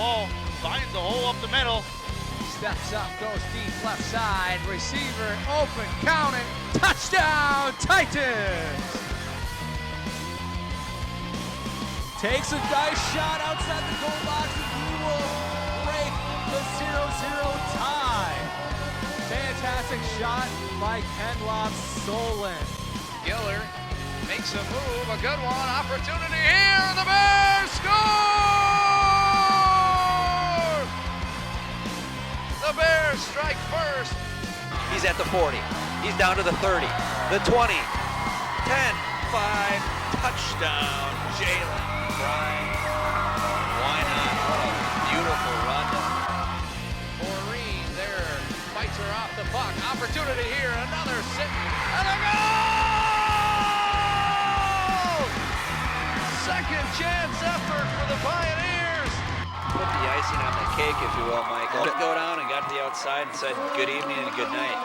ball finds a hole up the middle. Steps up, goes deep left side. Receiver open, count it. Touchdown, Titans! Takes a nice shot outside the goal box, and he will break the 0-0 tie. Fantastic shot by Kenloff Solon. Giller makes a move, a good one, opportunity here, the Bears score! The Bears strike first. He's at the 40, he's down to the 30, the 20, 10, 5, touchdown, Jalen Bryan. Why not? What a beautiful run. Maureen there, fights her off the puck, opportunity here, another sit, and a goal! Second chance effort for the Pioneers. Put the icing on the cake, if you will, Michael. Go down and got to the outside and said good evening and good night.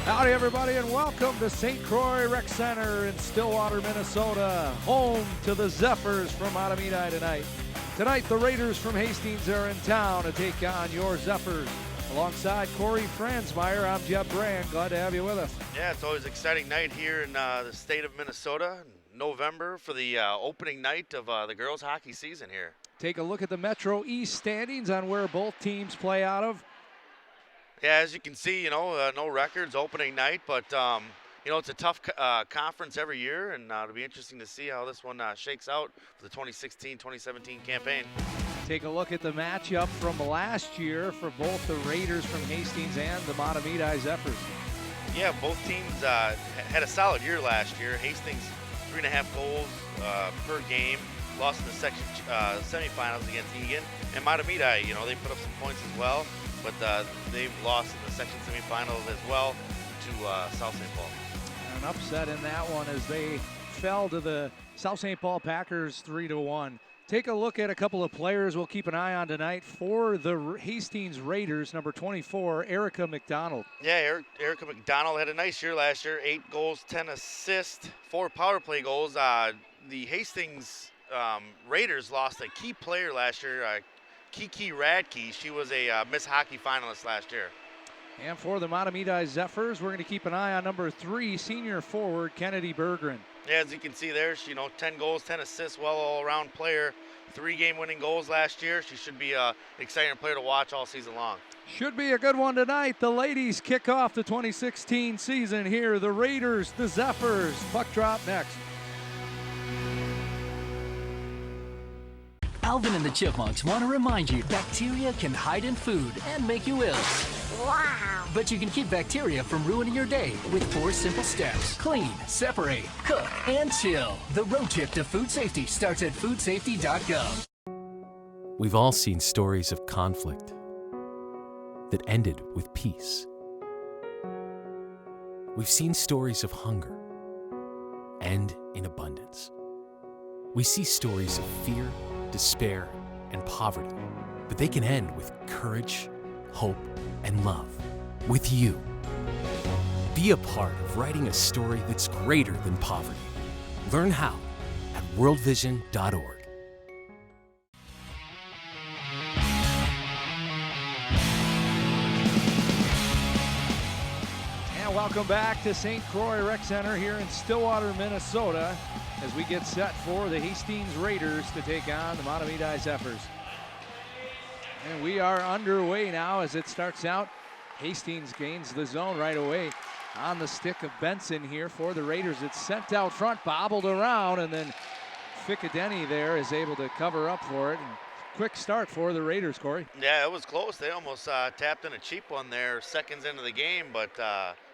Howdy everybody, and welcome to St. Croix Rec Center in Stillwater, Minnesota, home to the Zephyrs from Mahtomedi tonight. Tonight, the Raiders from Hastings are in town to take on your Zephyrs. Alongside Corey Franzmeyer, I'm Jeb Brand. Glad to have you with us. Yeah, it's always an exciting night here in the state of Minnesota in November for the opening night of the girls' hockey season here. Take a look at the Metro East standings on where both teams play out of. Yeah, as you can see, no records opening night, but, it's a tough conference every year, and it'll be interesting to see how this one shakes out for the 2016-2017 campaign. Take a look at the matchup from last year for both the Raiders from Hastings and the Mahtomedi Zephyrs. Yeah, both teams had a solid year last year. Hastings, 3.5 goals per game, lost in the section semifinals against Egan. And Mahtomedi, they put up some points as well, but they've lost in the section semifinals as well to South St. Paul. An upset in that one as they fell to the South St. Paul Packers 3-1. Take a look at a couple of players we'll keep an eye on tonight for the Hastings Raiders. Number 24, Erica McDonald. Yeah, Erica McDonald had a nice year last year. 8 goals, 10 assists, 4 power play goals. The Hastings Raiders lost a key player last year, Kiki Radke. She was a Miss Hockey finalist last year. And for the Mahtomedi Zephyrs, we're going to keep an eye on number 3, senior forward Kennedy Berggren. Yeah, as you can see there, she, 10 goals, 10 assists, well all-around player. 3 game-winning goals last year. She should be an exciting player to watch all season long. Should be a good one tonight. The ladies kick off the 2016 season here. The Raiders, the Zephyrs. Puck drop next. Alvin and the Chipmunks want to remind you bacteria can hide in food and make you ill. Wow! But you can keep bacteria from ruining your day with 4 simple steps. Clean, separate, cook, and chill. The road trip to food safety starts at foodsafety.gov. We've all seen stories of conflict that ended with peace. We've seen stories of hunger end in abundance. We see stories of fear, despair, and poverty, but they can end with courage, hope, and love. With you. Be a part of writing a story that's greater than poverty. Learn how at worldvision.org. And welcome back to St. Croix Rec Center here in Stillwater, Minnesota, as we get set for the Hastings Raiders to take on the Mahtomedi Zephyrs. And we are underway now as it starts out. Hastings gains the zone right away on the stick of Benson here for the Raiders. It's sent out front, bobbled around, and then Ficadeni there is able to cover up for it. And quick start for the Raiders, Corey. Yeah, it was close. They almost tapped in a cheap one there seconds into the game, but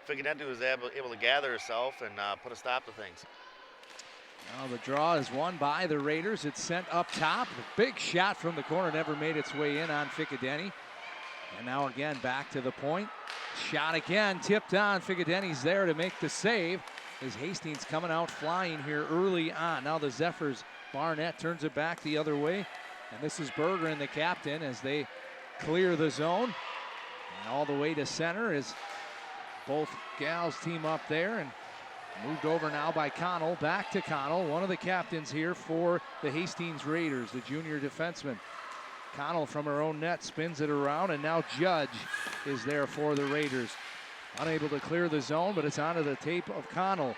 Ficadeni was able to gather herself and put a stop to things. Now the draw is won by the Raiders. It's sent up top. The big shot from the corner never made its way in on Ficadeni. And now again back to the point. Shot again, tipped on. Ficadeni's there to make the save. As Hastings coming out flying here early on. Now the Zephyrs, Barnett turns it back the other way. And this is Berggren, the captain, as they clear the zone. And all the way to center is Both gals team up there and moved over now by Connell. Back to Connell, one of the captains here for the Hastings Raiders, the junior defenseman. Connell from her own net spins it around, and now Judge is there for the Raiders. Unable to clear the zone, but it's onto the tape of Connell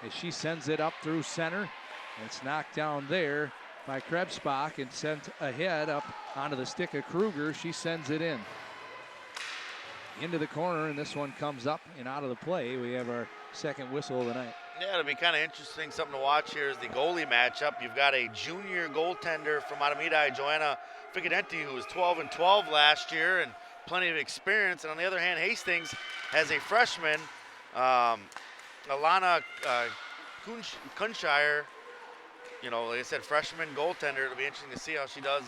as she sends it up through center. It's knocked down there by Krebsbach and sent ahead up onto the stick of Kruger. She sends it in. Into the corner, and this one comes up and out of the play. We have our second whistle of the night. Yeah, it'll be kind of interesting. Something to watch here is the goalie matchup. You've got a junior goaltender from Mahtomedi, Joanna Ficadenti, who was 12-12 last year and plenty of experience. And on the other hand, Hastings has a freshman, Alana Kunshire. You know, like I said, freshman goaltender. It'll be interesting to see how she does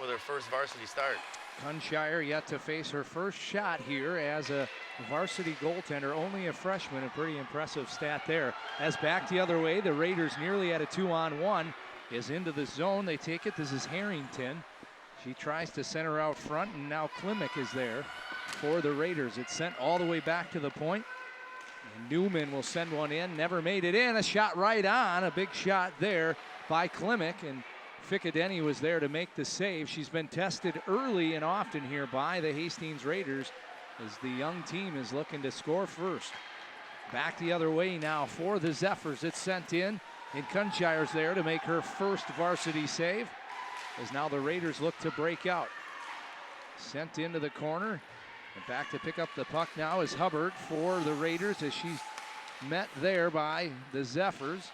with her first varsity start. Kunshire yet to face her first shot here as a varsity goaltender, only a freshman, a pretty impressive stat there. As back the other way, the Raiders nearly at a 2-on-1, is into the zone. They take it. This is Harrington. She tries to center out front, and now Klimek is there for the Raiders. It's sent all the way back to the point. And Newman will send one in, never made it in. A shot right on, a big shot there by Klimek, and Ficadenti was there to make the save. She's been tested early and often here by the Hastings Raiders as the young team is looking to score first. Back the other way now for the Zephyrs. It's sent in, and Kunshire's there to make her first varsity save as now the Raiders look to break out. Sent into the corner, and back to pick up the puck now is Hubbard for the Raiders as she's met there by the Zephyrs.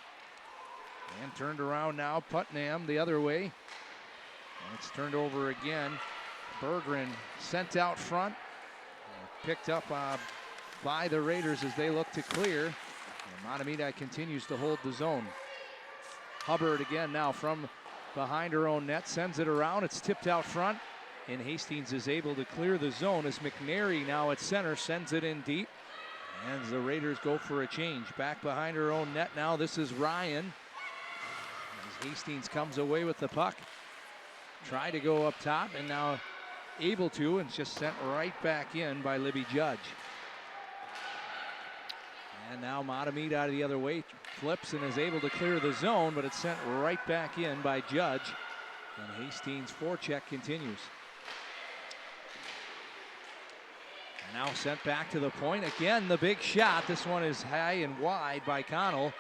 And turned around now, Putnam the other way. And it's turned over again. Berggren sent out front. Picked up by the Raiders as they look to clear. And Mahtomedi continues to hold the zone. Hubbard again now from behind her own net. Sends it around. It's tipped out front. And Hastings is able to clear the zone as McNary now at center sends it in deep. And the Raiders go for a change. Back behind her own net now. This is Ryan. Hastings comes away with the puck. Try to go up top and now able to, and it's just sent right back in by Libby Judge. And now Mahtomedi out of the other way, flips and is able to clear the zone, but it's sent right back in by Judge. And Hastings' forecheck continues. And now sent back to the point. Again, the big shot. This one is high and wide by Connell.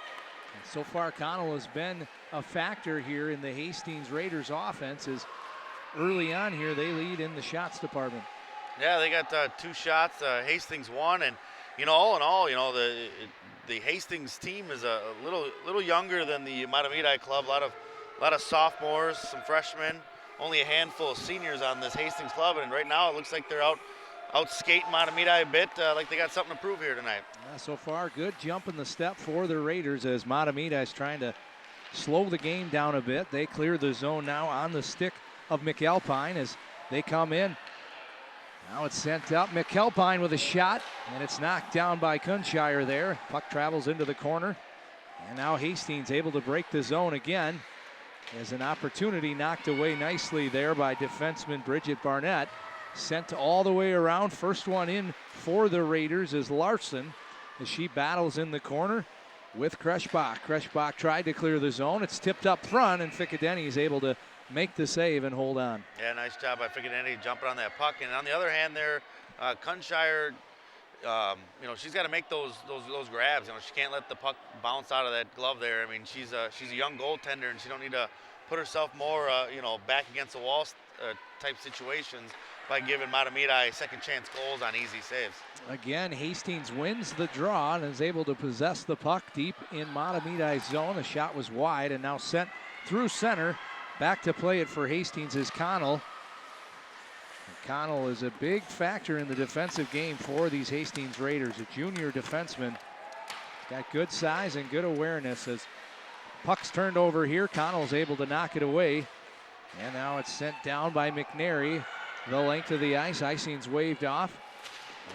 And so far, Connell has been a factor here in the Hastings Raiders offense as early on here they lead in the shots department. Yeah, they got 2 shots. Hastings won, and you know, all in all, you know, the Hastings team is a little younger than the Mahtomedi club. A lot of sophomores, some freshmen, only a handful of seniors on this Hastings club, and right now it looks like they're out skating Mahtomedi a bit, like they got something to prove here tonight. Yeah, so far, good jump in the step for the Raiders as Mahtomedi is trying to slow the game down a bit. They clear the zone now on the stick of McAlpine as they come in. Now it's sent up. McAlpine with a shot, and it's knocked down by Kunshire there. Puck travels into the corner, and now Hastings able to break the zone again. There's an opportunity knocked away nicely there by defenseman Bridget Barnett. Sent all the way around. First one in for the Raiders is Larson as she battles in the corner with Krebsbach. Krebsbach tried to clear the zone. It's tipped up front, and Ficadenti is able to make the save and hold on. Yeah, nice job by Ficadenti jumping on that puck. And on the other hand there, Kunshire, you know, she's got to make those grabs. You know, she can't let the puck bounce out of that glove there. I mean, she's a young goaltender, and she don't need to put herself more, you know, back against the wall type situations by giving Mahtomedi second chance goals on easy saves. Again, Hastings wins the draw and is able to possess the puck deep in Mahtomedi's zone. The shot was wide and now sent through center. Back to play it for Hastings is Connell. And Connell is a big factor in the defensive game for these Hastings Raiders. A junior defenseman. Got good size and good awareness as puck's turned over here. Connell's able to knock it away. And now it's sent down by McNary. The length of the ice. Icing's waved off.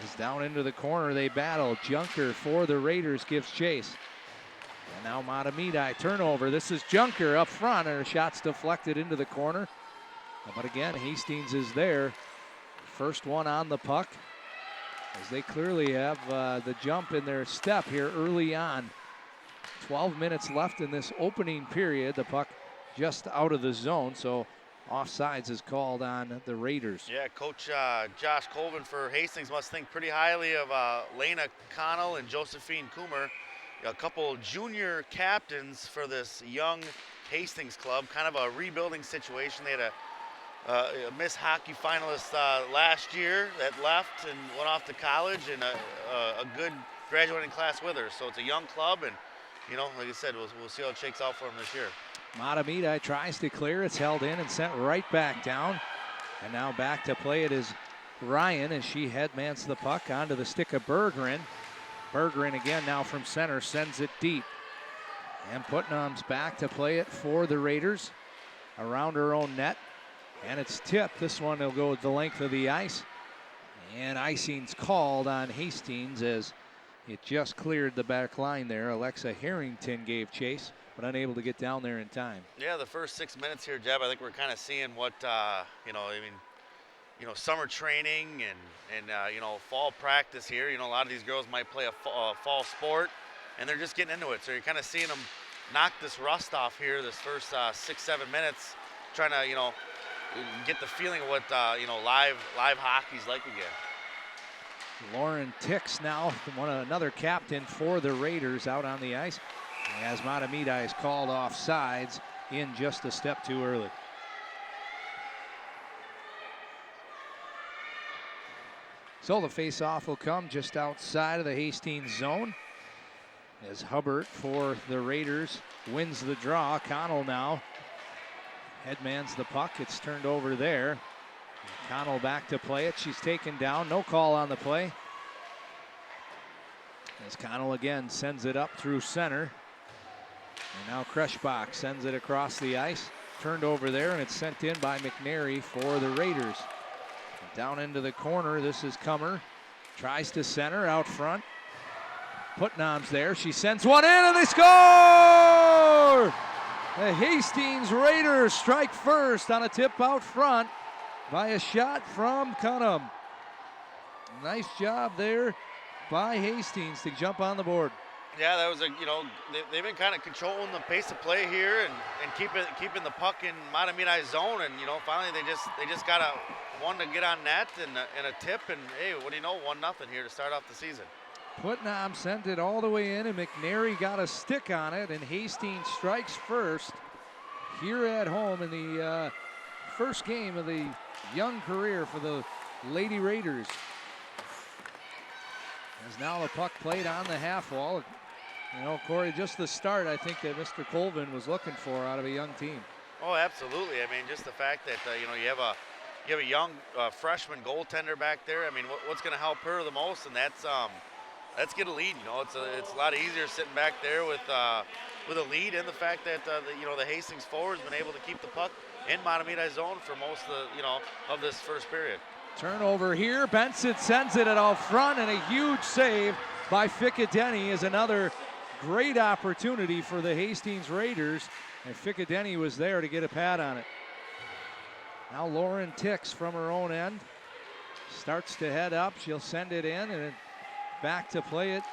It's down into the corner. They battle. Junker for the Raiders gives chase. And now Mahtomedi turnover. This is Junker up front, and her shot's deflected into the corner. But again, Hastings is there. First one on the puck. as they clearly have the jump in their step here early on. 12 minutes left in this opening period. The puck just out of the zone, so offsides is called on the Raiders. Yeah, Coach Josh Colvin for Hastings must think pretty highly of Lena Connell and Josephine Coomer, a couple junior captains for this young Hastings club. Kind of a rebuilding situation. They had a Miss Hockey finalist last year that left and went off to college, and a good graduating class with her. So it's a young club, and you know, like I said, we'll see how it shakes out for them this year. Mahtomedi tries to clear. It's held in and sent right back down. And now back to play it is Ryan as she headmans the puck onto the stick of Berggren. Berggren again now from center sends it deep. And Putnam's back to play it for the Raiders around her own net. And it's tipped. This one will go the length of the ice. And icing's called on Hastings as it just cleared the back line there. Alexa Harrington gave chase, but unable to get down there in time. Yeah, the first 6 minutes here, Jeb, I think we're kind of seeing what, summer training and fall practice here. You know, a lot of these girls might play a fall sport, and they're just getting into it. So you're kind of seeing them knock this rust off here this first 6-7 minutes, trying to, get the feeling of what, live hockey's like again. Lauren Tix now, another captain for the Raiders out on the ice. As Mahtomedi is called off sides in just a step too early. So the face-off will come just outside of the Hastings zone as Hubbard for the Raiders wins the draw. Connell now headmans the puck. It's turned over there. Connell back to play it. She's taken down. No call on the play. As Connell again sends it up through center. And now Kreschbach sends it across the ice. Turned over there, and it's sent in by McNary for the Raiders. And down into the corner, this is Kummer. Tries to center out front. Putnam's there. She sends one in, and they score! The Hastings Raiders strike first on a tip out front by a shot from Cunham. Nice job there by Hastings to jump on the board. Yeah, that was they've been kind of controlling the pace of play here and keeping the puck in Mahtomedi's zone, and finally they just got one to get on net and a tip, and hey, what do you know, 1-0 here to start off the season. Putnam sent it all the way in, and McNary got a stick on it, and Hastings strikes first here at home in the first game of the young career for the Lady Raiders. As now the puck played on the half wall. Corey, just the start I think that Mr. Colvin was looking for out of a young team. Oh, absolutely. I mean, just the fact that you have a young freshman goaltender back there. I mean, what's going to help her the most, and that's get a lead. It's a lot easier sitting back there with a lead, and the fact that the Hastings forwards been able to keep the puck in Mahtomedi's zone for most of this first period. Turnover here. Benson sends it out front, and a huge save by Ficcadenny is another great opportunity for the Hastings Raiders, and Ficcadenny was there to get a pad on it. Now Lauren Tix from her own end starts to head up. She'll send it in, and back to play it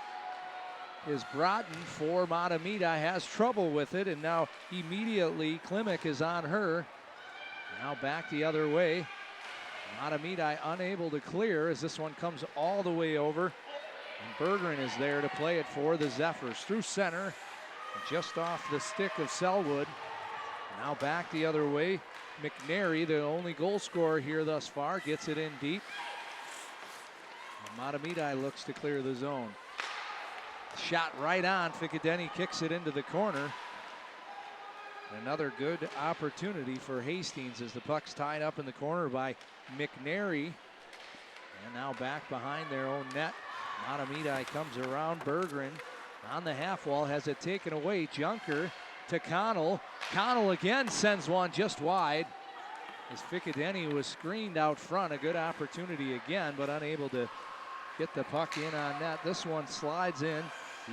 is Broughton for Mahtomedi. Has trouble with it, and now immediately Klimek is on her. Now back the other way. Mahtomedi unable to clear as this one comes all the way over. And Berggren is there to play it for the Zephyrs through center, just off the stick of Selwood. Now back the other way. McNary, the only goal scorer here thus far, gets it in deep. And Mahtomedi looks to clear the zone. Shot right on. Ficcadenny kicks it into the corner. Another good opportunity for Hastings as the puck's tied up in the corner by McNary. And now back behind their own net. Mahtomedi comes around. Berggren on the half wall has it taken away. Junker to Connell. Connell again sends one just wide as Ficcadenny was screened out front. A good opportunity again, but unable to get the puck in on net. This one slides in.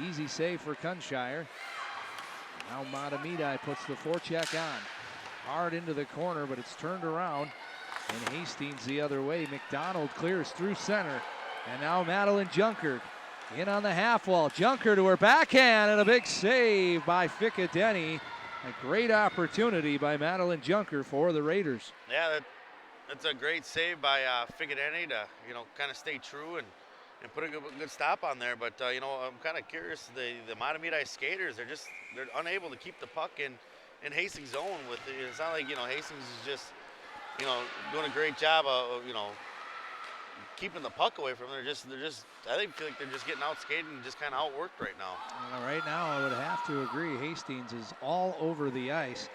Easy save for Kunshire. Now Mahtomedi puts the forecheck on. Hard into the corner, but it's turned around. And Hastings the other way. McDonald clears through center. And now Madeline Junker in on the half wall. Junker to her backhand and a big save by Ficadeni. A great opportunity by Madeline Junker for the Raiders. Yeah, that's a great save by Ficadeni to, kind of stay true and put a good stop on there. But, I'm kind of curious. The Mahtomedi skaters, they're unable to keep the puck in Hastings' zone. It's not like, Hastings is just, doing a great job of, keeping the puck away from them. They're just I feel like they're just getting outskated and just kind of outworked right now. Right now, I would have to agree. Hastings is all over the ice.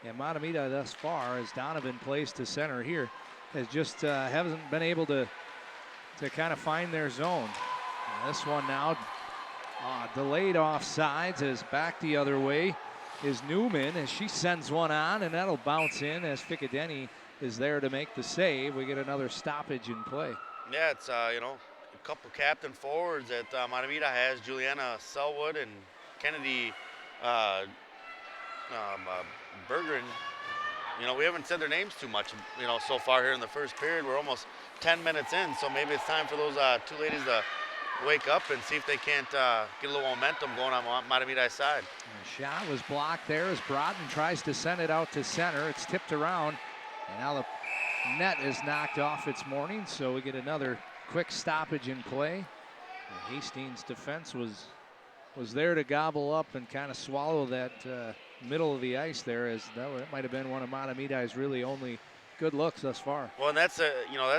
And Mahtomedi thus far, as Donovan plays to center here, has just hasn't been able to kind of find their zone. And this one now, delayed offsides, as back the other way is Newman as she sends one on, and that'll bounce in as Ficadeni is there to make the save. We get another stoppage in play. Yeah, it's, a couple captain forwards that Mahtomedi has, Juliana Selwood and Kennedy Bergeron. We haven't said their names too much, so far here in the first period. We're almost 10 minutes in, so maybe it's time for those two ladies to wake up and see if they can't get a little momentum going on Mahtomedi's side. The shot was blocked there as Broughton tries to send it out to center. It's tipped around, and now the net is knocked off its mooring, so we get another quick stoppage in play. The Hastings defense was there to gobble up and kind of swallow that middle of the ice there, as that might have been one of Mahtomedi's really only good looks thus far. Well, and that's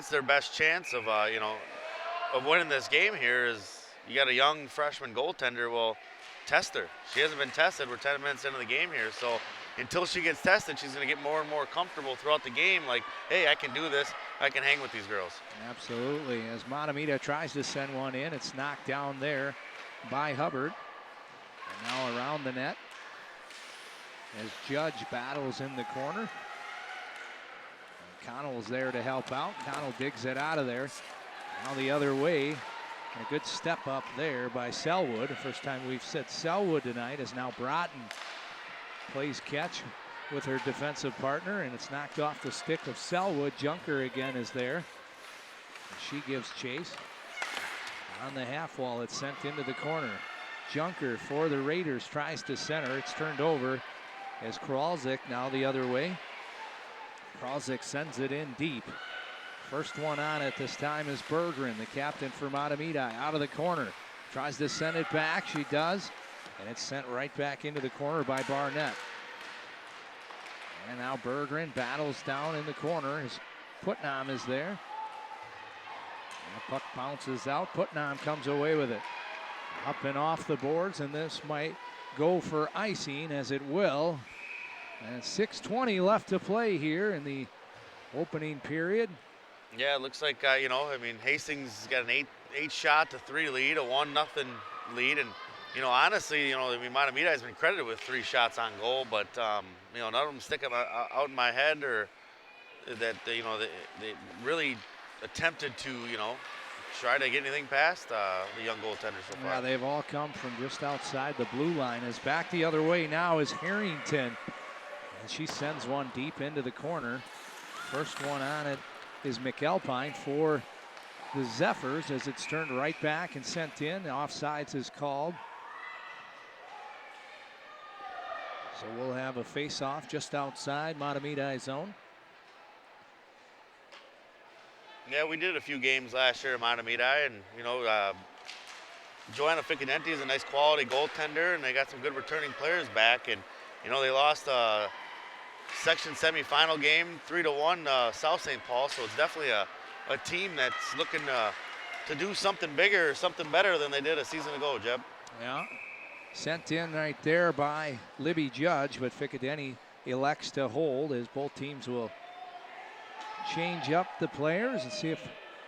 their best chance of of winning this game here. Is you got a young freshman goaltender. Well, test her. She hasn't been tested. We're 10 minutes into the game here, so until she gets tested, she's going to get more and more comfortable throughout the game. Like, hey, I can do this. I can hang with these girls. Absolutely. As Mahtomedi tries to send one in, it's knocked down there by Hubbard. And now around the net as Judge battles in the corner. And Connell's there to help out. Connell digs it out of there. Now the other way. A good step up there by Selwood. The first time we've said Selwood tonight is now Broughton. Plays catch with her defensive partner, and it's knocked off the stick of Selwood. Junker again is there. And she gives chase. On the half wall, it's sent into the corner. Junker for the Raiders tries to center. It's turned over as Kralzik now the other way. Kralzik sends it in deep. First one on it this time is Bergeron, the captain for Mahtomedi, out of the corner. Tries to send it back. She does. And it's sent right back into the corner by Barnett. And now Bergeron battles down in the corner as Putnam is there. And the puck bounces out. Putnam comes away with it. Up and off the boards, and this might go for icing, as it will. And 6:20 left to play here in the opening period. Yeah, it looks like, Hastings has got an 8-3 lead, a 1-0 lead. And, honestly, Mahtomedi has been credited with 3 shots on goal, but, none of them stick out in my head, or that, they really attempted to, try to get anything past the young goaltender so far. Yeah, they've all come from just outside the blue line. As back the other way now is Harrington. And she sends one deep into the corner. First one on it is McAlpine for the Zephyrs, as it's turned right back and sent in. Offsides is called. So we'll have a face-off just outside Mahtomedi's zone. Yeah, we did a few games last year at Mahtomedi, and, Joanna Ficadenti is a nice quality goaltender, and they got some good returning players back. And, they lost a section semifinal game 3-1 South St. Paul, so it's definitely a team that's looking to do something bigger, something better than they did a season ago, Jeb. Yeah, sent in right there by Libby Judge, but Ficadeni elects to hold, as both teams will change up the players and see if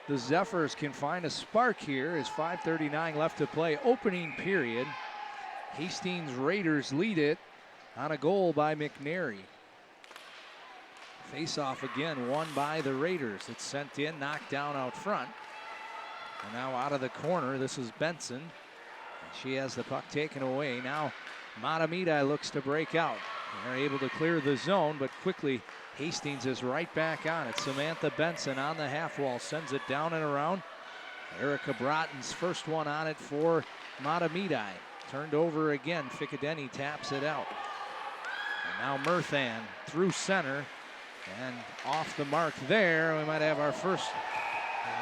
the Zephyrs can find a spark here. As 5:39 left to play, opening period. Hastings Raiders lead it on a goal by McNary. Face-off again, won by the Raiders. It's sent in, knocked down out front. And now out of the corner, this is Benson. And she has the puck taken away. Now Mahtomedi looks to break out. They're able to clear the zone, but quickly Hastings is right back on it. Samantha Benson on the half wall, sends it down and around. Erica Broughton's first one on it for Mahtomedi. Turned over again. Ficadeni taps it out. And now Murthan through center and off the mark there. We might have our first,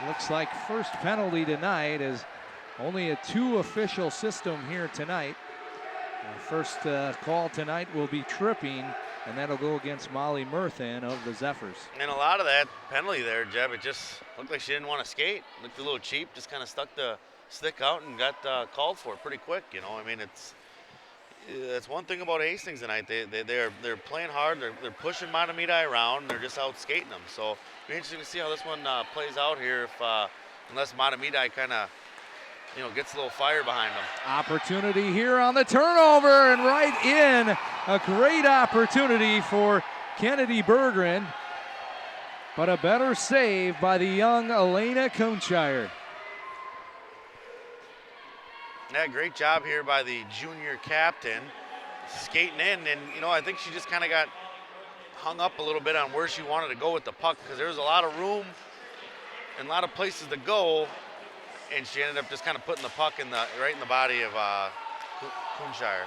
looks like first penalty tonight, as only a 2 official system here tonight. The first call tonight will be tripping, and that'll go against Molly Murthan of the Zephyrs. And a lot of that penalty there, Jeb, it just looked like she didn't want to skate. Looked a little cheap, just kind of stuck the stick out and got called for it pretty quick. You know, I mean, that's one thing about Hastings tonight. They're playing hard. They're pushing Mahtomedi around. They're just out skating them. So it'll be interesting to see how this one plays out here. If unless Mahtomedi kind of, you know, gets a little fire behind them. Opportunity here on the turnover, and right in. A great opportunity for Kennedy Berggren, but a better save by the young Elena Coonshire. Yeah, great job here by the junior captain, skating in, and you know, I think she just kind of got hung up a little bit on where she wanted to go with the puck, because there was a lot of room and a lot of places to go, and she ended up just kind of putting the puck right in the body of Coonshire.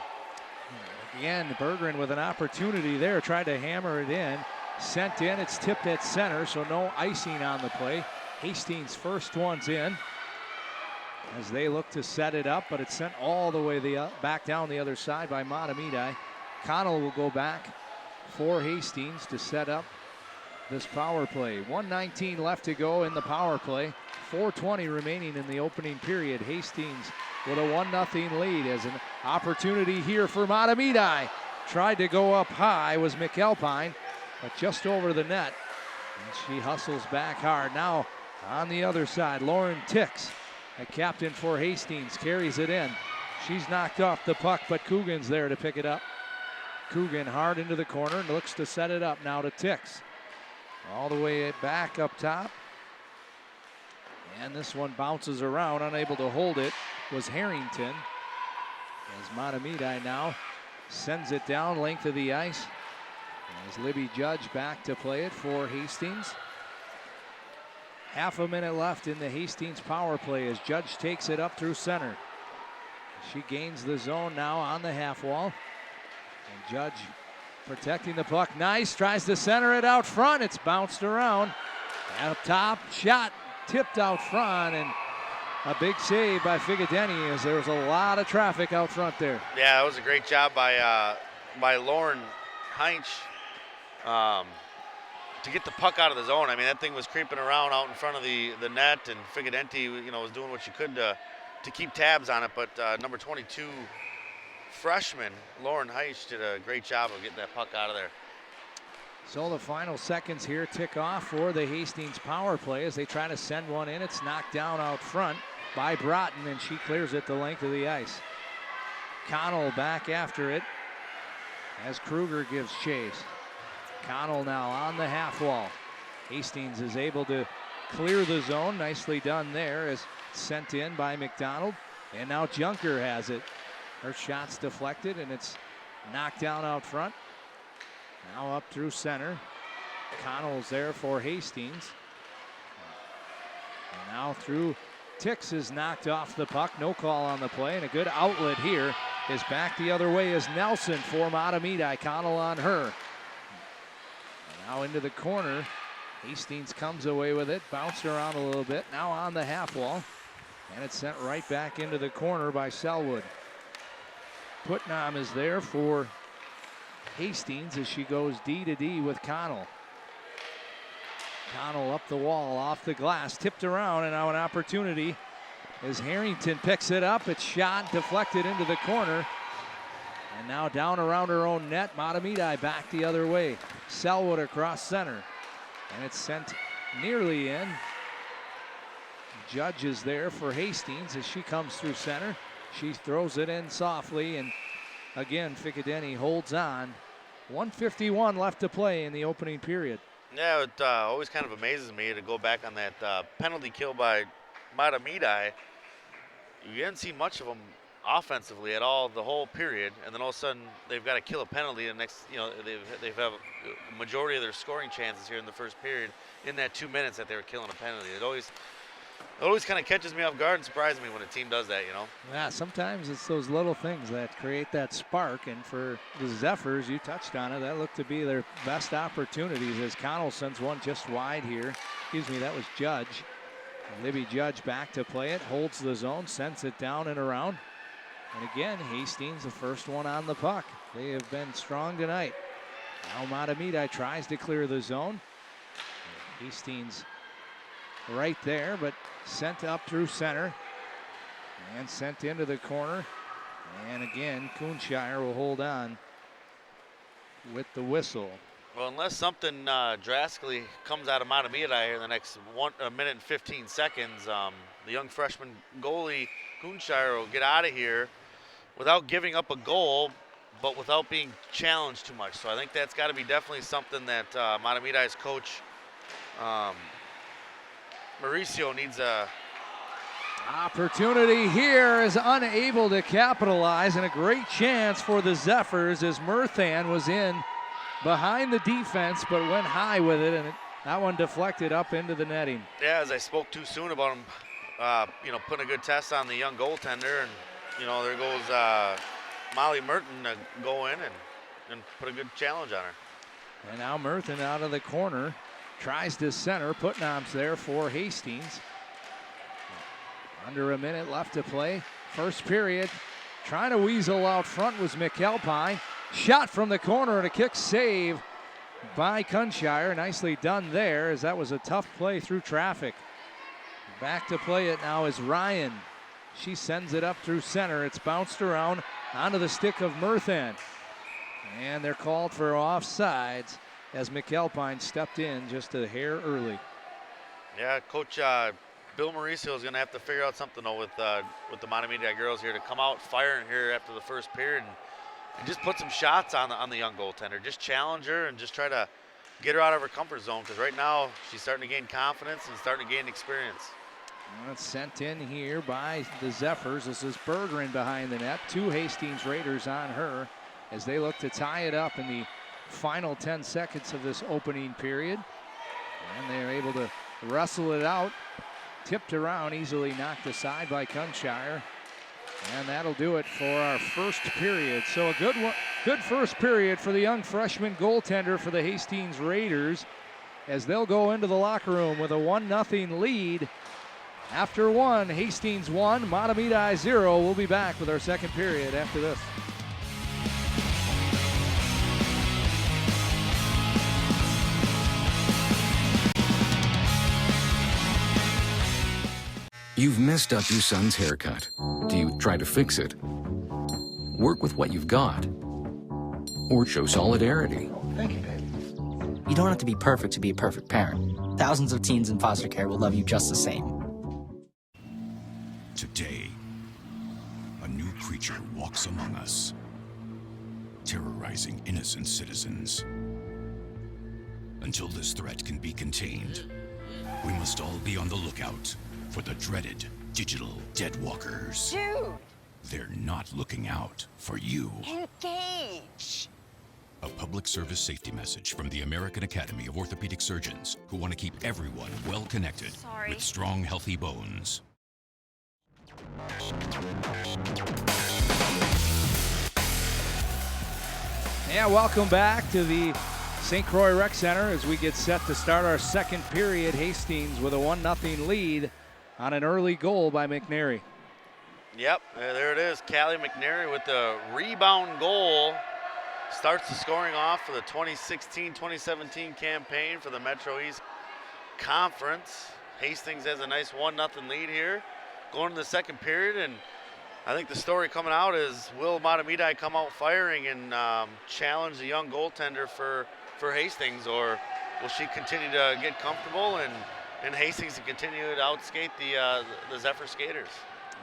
Again, Berggren with an opportunity there, tried to hammer it in, sent in, it's tipped at center, so no icing on the play. Hastings' first one's in as they look to set it up, but it's sent all the way back down the other side by Mahtomedi. Connell will go back for Hastings to set up this power play. 1:19 left to go in the power play. 4:20 remaining in the opening period. Hastings with a 1-0 lead, as an opportunity here for Mahtomedi. Tried to go up high was McAlpine, but just over the net. And she hustles back hard. Now on the other side, Lauren Tix, a captain for Hastings, carries it in. She's knocked off the puck, but Coogan's there to pick it up. Coogan hard into the corner and looks to set it up now to Tix. All the way back up top. And this one bounces around, unable to hold it was Harrington. As Mahtomedi now sends it down length of the ice. As Libby Judge back to play it for Hastings. Half a minute left in the Hastings power play as Judge takes it up through center. She gains the zone now on the half wall. And Judge protecting the puck. Nice, tries to center it out front. It's bounced around. Up top, shot tipped out front, and a big save by Ficadeni, as there was a lot of traffic out front there. Yeah, it was a great job by Lauren Heinz to get the puck out of the zone. I mean, that thing was creeping around out in front of the net, and Ficadenti, you know, was doing what she could to keep tabs on it. But number 22 freshman Lauren Heinz did a great job of getting that puck out of there. So the final seconds here tick off for the Hastings power play as they try to send one in. It's knocked down out front by Broughton, and she clears it the length of the ice. Connell back after it as Kruger gives chase. Connell now on the half wall. Hastings is able to clear the zone. Nicely done there, as sent in by McDonald. And now Junker has it. Her shot's deflected, and it's knocked down out front. Now up through center. Connell's there for Hastings. And now through Tix is knocked off the puck. No call on the play, and a good outlet here is back the other way as Nelson for Mahtomedi. Connell on her. And now into the corner. Hastings comes away with it. Bounced around a little bit. Now on the half wall. And it's sent right back into the corner by Selwood. Putnam is there for Hastings as she goes D to D with Connell. Connell up the wall, off the glass, tipped around, and now an opportunity as Harrington picks it up. It's shot, deflected into the corner. And now down around her own net, Mahtomedi back the other way. Selwood across center. And it's sent nearly in. Judge is there for Hastings as she comes through center. She throws it in softly, and again, Ficadeni holds on. 1:51 left to play in the opening period. Yeah, it always kind of amazes me to go back on that penalty kill by Mahtomedi. You didn't see much of them offensively at all the whole period, and then all of a sudden they've got to kill a penalty. The next, you know, they've have a majority of their scoring chances here in the first period in that 2 minutes that they were killing a penalty. It always It always kind of catches me off guard and surprises me when a team does that, you know. Yeah, sometimes it's those little things that create that spark. And for the Zephyrs, you touched on it, that looked to be their best opportunities as Connell sends one just wide here. Excuse me, that was Judge. Libby Judge back to play it, holds the zone, sends it down and around. And again, Hastings the first one on the puck. They have been strong tonight. Now Mahtomedi tries to clear the zone. Hastings right there, but sent up through center and sent into the corner. And again, Coonshire will hold on with the whistle. Well, unless something drastically comes out of Mahtomedi here in the next 1 minute and 15 seconds, the young freshman goalie Coonshire will get out of here without giving up a goal, but without being challenged too much. So I think that's got to be definitely something that Mahtomedi's coach Mauricio needs a opportunity here, is unable to capitalize, and a great chance for the Zephyrs as Murthan was in behind the defense but went high with it, and that one deflected up into the netting. Yeah, as I spoke too soon about him, putting a good test on the young goaltender, and there goes Molly Merton to go in and put a good challenge on her. And now Murthan out of the corner tries to center. Putnam's there for Hastings. Under a minute left to play. First period. Trying to weasel out front was McAlpine. Shot from the corner and a kick save by Coonshire. Nicely done there, as that was a tough play through traffic. Back to play it now is Ryan. She sends it up through center. It's bounced around onto the stick of Murthan. And they're called for offsides as McAlpine stepped in just a hair early. Yeah, Coach Bill Mauricio is going to have to figure out something though with the Mahtomedi girls here to come out firing here after the first period and just put some shots on the young goaltender. Just challenge her and just try to get her out of her comfort zone, because right now she's starting to gain confidence and starting to gain experience. Well, it's sent in here by the Zephyrs. This is Bergeron behind the net. 2 Hastings Raiders on her as they look to tie it up in the final 10 seconds of this opening period. And they're able to wrestle it out. Tipped around, easily knocked aside by Coonshire. And that'll do it for our first period. So a good first period for the young freshman goaltender for the Hastings Raiders, as they'll go into the locker room with a 1-0 lead. After 1, Hastings 1, Mahtomedi 0. We'll be back with our second period after this. You've messed up your son's haircut. Do you try to fix it? Work with what you've got? Or show solidarity? Thank you, babe. You don't have to be perfect to be a perfect parent. Thousands of teens in foster care will love you just the same. Today, a new creature walks among us, terrorizing innocent citizens. Until this threat can be contained, we must all be on the lookout for the dreaded digital deadwalkers. Dude! They're not looking out for you. Engage! A public service safety message from the American Academy of Orthopedic Surgeons, who want to keep everyone well connected with strong, healthy bones. Yeah, welcome back to the St. Croix Rec Center as we get set to start our second period. Hastings with a 1-0 lead on an early goal by McNary. Yep, there it is. Callie McNary with the rebound goal. Starts the scoring off for the 2016-2017 campaign for the Metro East Conference. Hastings has a nice 1-0 lead here. Going to the second period, and I think the story coming out is, will Mahtomedi come out firing and challenge the young goaltender for Hastings, or will she continue to get comfortable and Hastings to continue to outskate the Zephyr skaters?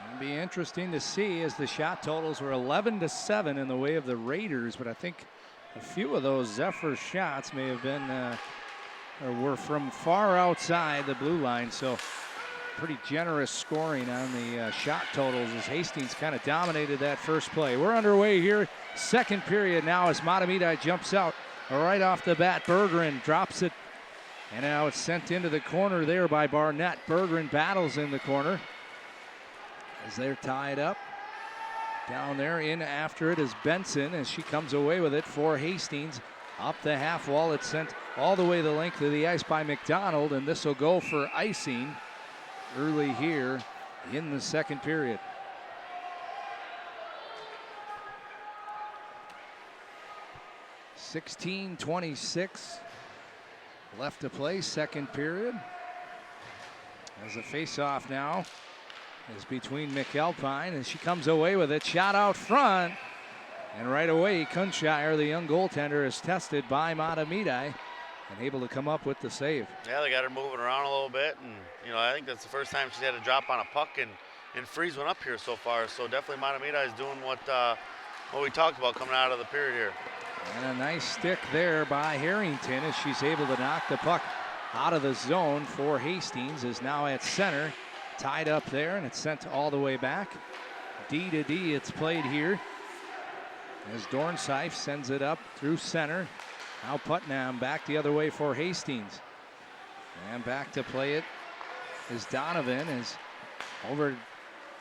It'll be interesting to see, as the shot totals were 11-7 in the way of the Raiders, but I think a few of those Zephyr shots may have been or were from far outside the blue line, so pretty generous scoring on the shot totals as Hastings kind of dominated that first play. We're underway here, second period now, as Mahtomedi jumps out right off the bat. Bergeron drops it And now it's sent into the corner there by Barnett. Bergeron battles in the corner as they're tied up. Down there in after it is Benson as she comes away with it for Hastings. Up the half wall, it's sent all the way the length of the ice by McDonald, and this will go for icing early here in the second period. .26 left to play, second period. As the face-off now is between McAlpine as she comes away with it. Shot out front. And right away, Kunshire, the young goaltender, is tested by Mahtomedi and able to come up with the save. Yeah, they got her moving around a little bit. And, I think that's the first time she's had to drop on a puck and freeze one up here so far. So definitely Mahtomedi is doing what we talked about coming out of the period here. And a nice stick there by Harrington as she's able to knock the puck out of the zone for Hastings. Is now at center, tied up there, and it's sent all the way back. D to D it's played here as Dornsife sends it up through center. Now Putnam back the other way for Hastings. And back to play it is Donovan, is over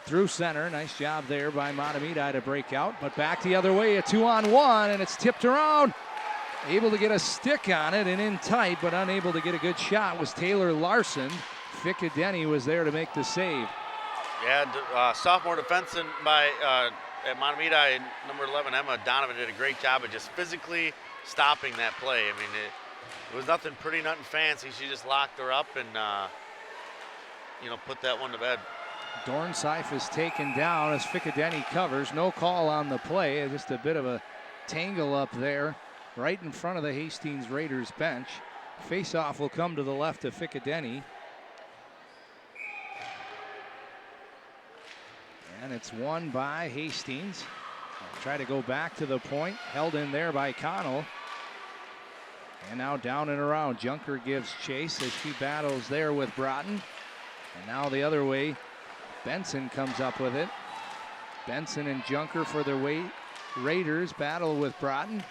through center. Nice job there by Mahtomedi to break out, but back the other way, a 2-on-1, and it's tipped around. Able to get a stick on it and in tight, but unable to get a good shot was Taylor Larson. Ficadeni was there to make the save. Yeah, sophomore defenseman by at Mahtomedi, number 11, Emma Donovan, did a great job of just physically stopping that play. I mean, it was nothing pretty, nothing fancy. She just locked her up and, put that one to bed. Dornsife is taken down as Ficadeni covers. No call on the play. Just a bit of a tangle up there right in front of the Hastings Raiders bench. Face-off will come to the left of Ficadeni. And it's won by Hastings. Try to go back to the point. Held in there by Connell. And now down and around. Junker gives chase as she battles there with Broughton. And now the other way. Benson comes up with it. Benson and Junker for the Raiders battle with Broughton.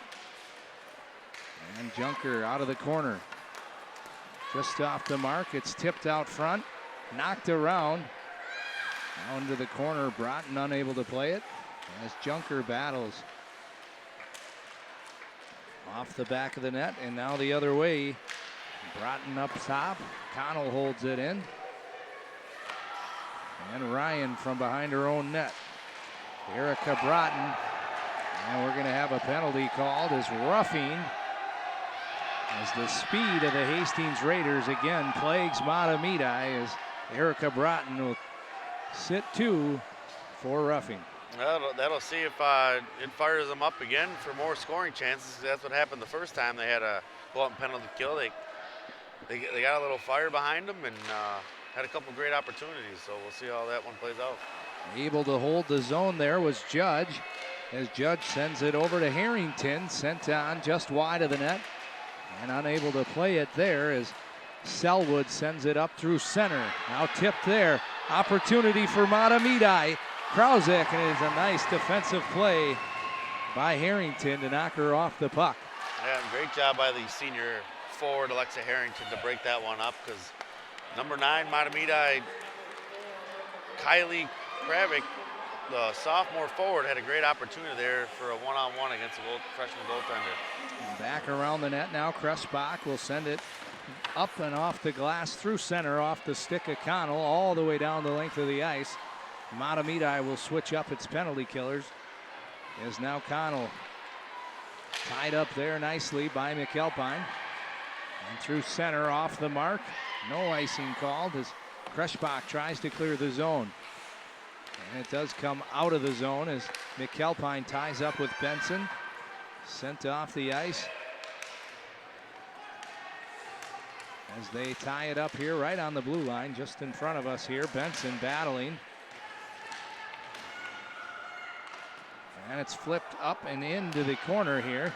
And Junker out of the corner. Just off the mark. It's tipped out front. Knocked around. Now into the corner. Broughton unable to play it as Junker battles off the back of the net. And now the other way. Broughton up top. Connell holds it in. And Ryan from behind her own net. Erica Broughton. And we're going to have a penalty called as roughing as the speed of the Hastings Raiders again plagues Mahtomedi as Erica Broughton will sit two for roughing. That'll see if it fires them up again for more scoring chances. That's what happened the first time they had a go out and penalty kill. They got a little fire behind them and had a couple great opportunities, so we'll see how that one plays out. Able to hold the zone there was Judge, as Judge sends it over to Harrington, sent on just wide of the net, and unable to play it there as Selwood sends it up through center. Now tipped there, opportunity for Mahtomedi. Krausek, and it is a nice defensive play by Harrington to knock her off the puck. Yeah, great job by the senior forward, Alexa Harrington, to break that one up, because number 9, Mahtomedi, Kylie Kravick, the sophomore forward, had a great opportunity there for a one-on-one against a freshman goaltender. Back around the net now, Kressbach will send it up and off the glass through center, off the stick of Connell, all the way down the length of the ice. Mahtomedi will switch up its penalty killers. Is now Connell tied up there nicely by McAlpine. And through center, off the mark. No icing called as Kressbach tries to clear the zone. And it does come out of the zone as McAlpine ties up with Benson. Sent off the ice. As they tie it up here right on the blue line, just in front of us here. Benson battling. And it's flipped up and into the corner here.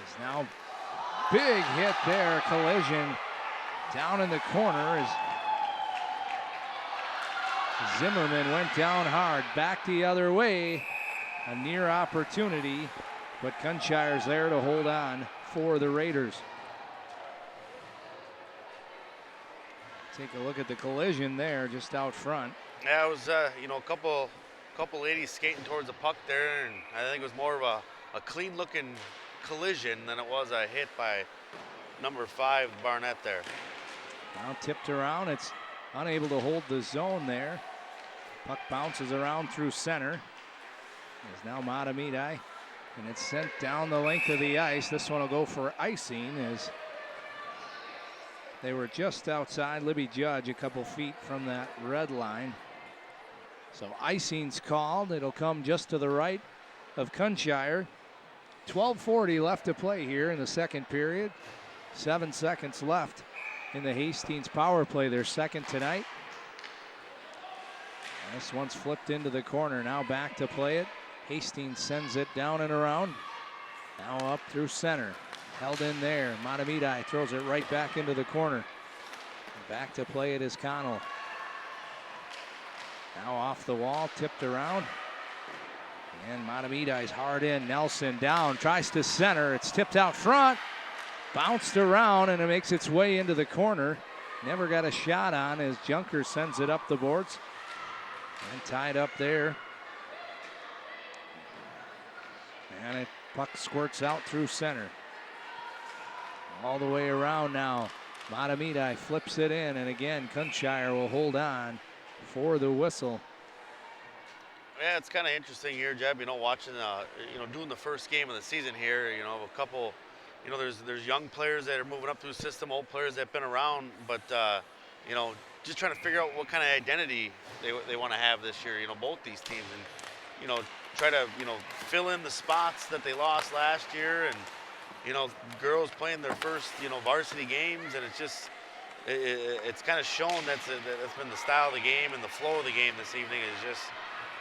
Is now big hit there, collision down in the corner as Zimmerman went down hard, back the other way. A near opportunity, but Kunshire's there to hold on for the Raiders. Take a look at the collision there just out front. Yeah, it was, you know, a couple ladies skating towards the puck there, and I think it was more of a clean-looking collision than it was a hit by number 5, Barnett there. Now tipped around. It's unable to hold the zone there. Puck bounces around through center. There's now Mahtomedi, and it's sent down the length of the ice. This one will go for icing as they were just outside Libby Judge, a couple feet from that red line. So icing's called. It'll come just to the right of Kunshire. 12:40 left to play here in the second period. 7 seconds left in the Hastings power play, their second tonight. And this one's flipped into the corner. Now back to play it. Hastings sends it down and around. Now up through center. Held in there. Mahtomedi throws it right back into the corner. Back to play it is Connell. Now off the wall, tipped around. And Mahtomedi's hard in. Nelson down, tries to center. It's tipped out front. Bounced around, and it makes its way into the corner. Never got a shot on as Junker sends it up the boards. And tied up there. And it puck squirts out through center. All the way around now. Mahtomedi flips it in, and again, Kunshire will hold on for the whistle. Yeah, it's kind of interesting here, Jeb, you know, watching, you know, doing the first game of the season here, you know, a couple, you know, there's young players that are moving up through the system, old players that have been around, but, you know, just trying to figure out what kind of identity they want to have this year, you know, both these teams, and, you know, try to, you know, fill in the spots that they lost last year, and, you know, girls playing their first, you know, varsity games, and it's just, it's kind of shown that's been the style of the game and the flow of the game this evening is just,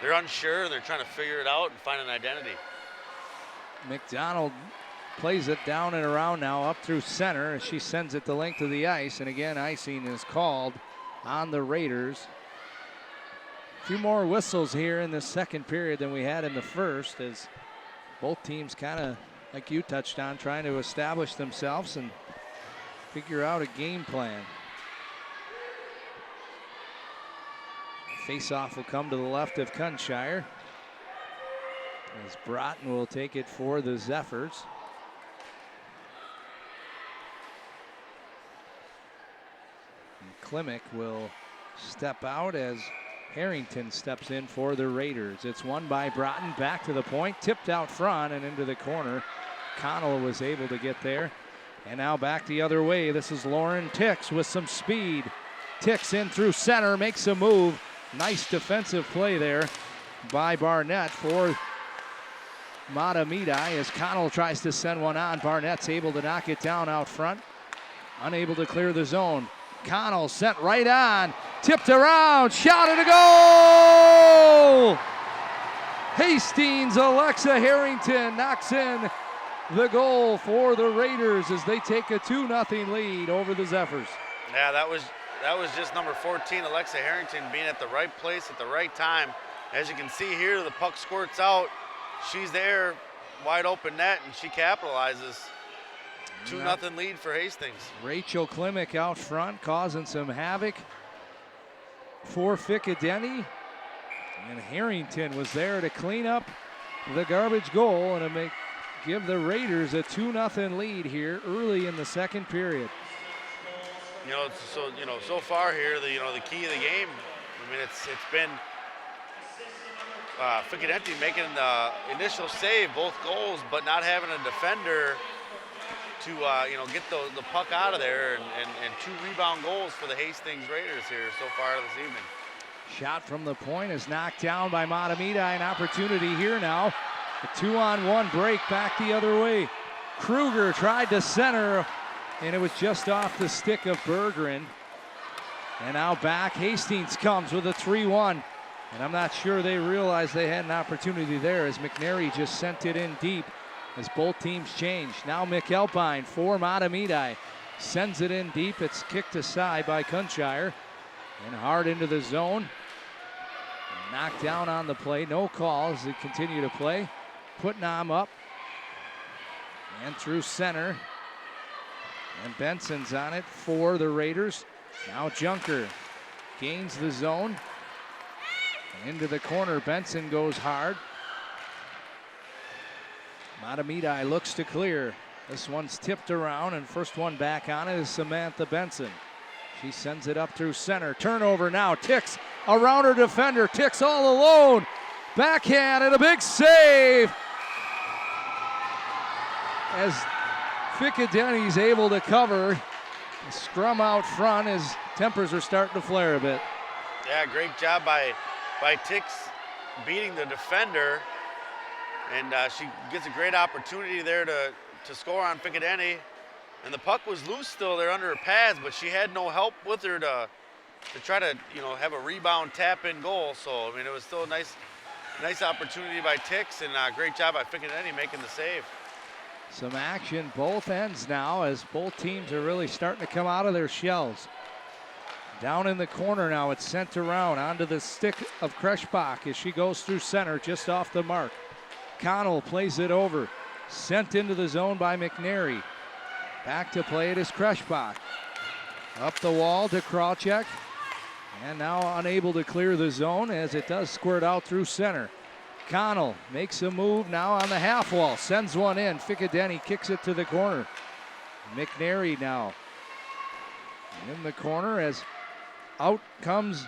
they're unsure and they're trying to figure it out and find an identity. McDonald plays it down and around now up through center as she sends it the length of the ice, and again, icing is called on the Raiders. A few more whistles here in the second period than we had in the first, as both teams kind of, like you touched on, trying to establish themselves and figure out a game plan. Face-off will come to the left of Kunshire, as Broughton will take it for the Zephyrs. And Klimek will step out as Harrington steps in for the Raiders. It's won by Broughton, back to the point, tipped out front and into the corner. Connell was able to get there. And now back the other way. This is Lauren Tix with some speed. Tix in through center, makes a move. Nice defensive play there by Barnett for Mahtomedi as Connell tries to send one on. Barnett's able to knock it down out front. Unable to clear the zone. Connell sent right on. Tipped around. Shot and a goal! Hastings, Alexa Harrington knocks in the goal for the Raiders as they take a 2-0 lead over the Zephyrs. Yeah, that was just number 14, Alexa Harrington, being at the right place at the right time. As you can see here, the puck squirts out. She's there, wide open net, and she capitalizes. 2-0 lead for Hastings. Rachel Klimek out front, causing some havoc for Ficadeni. And Harrington was there to clean up the garbage goal and to give the Raiders a 2-0 lead here early in the second period. You know, so far here, the key of the game. I mean, it's been Ficadenti making the initial save, both goals, but not having a defender to get the puck out of there, and 2 rebound goals for the Hastings Raiders here so far this evening. Shot from the point is knocked down by Mahtomedi. An opportunity here now. A 2-on-1 break back the other way. Kruger tried to center, and it was just off the stick of Berggren. And now back, Hastings comes with a 3-1. And I'm not sure they realized they had an opportunity there as McNary just sent it in deep as both teams change. Now McAlpine for Mahtomedi. Sends it in deep. It's kicked aside by Kunshire. And hard into the zone. And knocked down on the play. No call as they continue to play. Putnam up. And through center. And Benson's on it for the Raiders. Now Junker gains the zone. Into the corner, Benson goes hard. Mahtomedi looks to clear. This one's tipped around, and first one back on it is Samantha Benson. She sends it up through center. Turnover now. Tix around her defender. Tix all alone. Backhand and a big save. As Ficadeni's able to cover. The scrum out front as tempers are starting to flare a bit. Yeah, great job by Tix beating the defender. And she gets a great opportunity there to score on Ficadeni. And the puck was loose still there under her pads, but she had no help with her to try to, have a rebound tap-in goal. So, I mean, it was still a nice opportunity by Tix, and a great job by Ficadeni making the save. Some action both ends now as both teams are really starting to come out of their shells. Down in the corner now, it's sent around onto the stick of Kreschbach as she goes through center just off the mark. Connell plays it over, sent into the zone by McNary. Back to play it is Kreschbach. Up the wall to Krawcheck, and now unable to clear the zone as it does squirt out through center. Connell makes a move now on the half wall, sends one in. Ficadeni kicks it to the corner. McNary now in the corner as out comes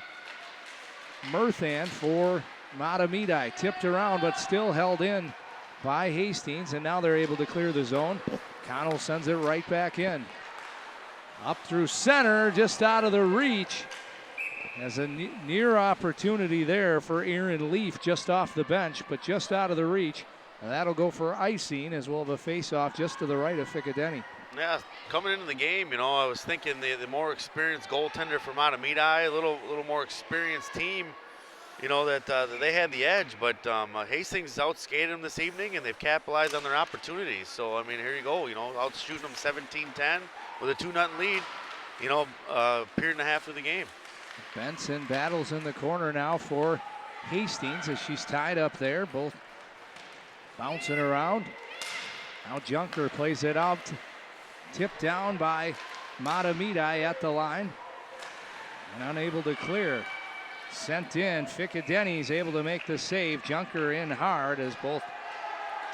Murthan for Mahtomedi. Tipped around but still held in by Hastings, and now they're able to clear the zone. Connell sends it right back in. Up through center, just out of the reach. As a near opportunity there for Aaron Leaf just off the bench, but just out of the reach. And that'll go for icing as we'll have a face-off just to the right of Ficadeni. Yeah, coming into the game, I was thinking the more experienced goaltender for Mahtomedi, a little more experienced team, that they had the edge. But Hastings outskated them this evening, and they've capitalized on their opportunities. So, I mean, here you go, outshooting them 17-10 with a 2-0 lead, period and a half through the game. Benson battles in the corner now for Hastings as she's tied up there, both bouncing around. Now Junker plays it out, tipped down by Mahtomedi at the line and unable to clear. Sent in, Ficadeni's able to make the save. Junker in hard as both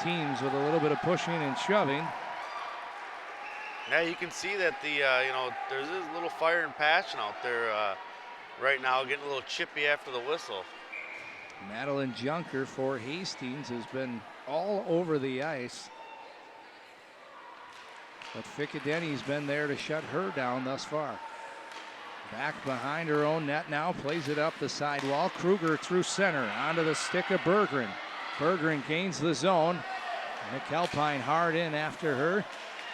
teams with a little bit of pushing and shoving. Yeah, you can see that there's a little fire and passion out there right now, getting a little chippy after the whistle. Madeline Junker for Hastings has been all over the ice. But Ficadeni's been there to shut her down thus far. Back behind her own net now, plays it up the sidewall. Kruger through center, onto the stick of Berggren. Berggren gains the zone. McAlpine hard in after her.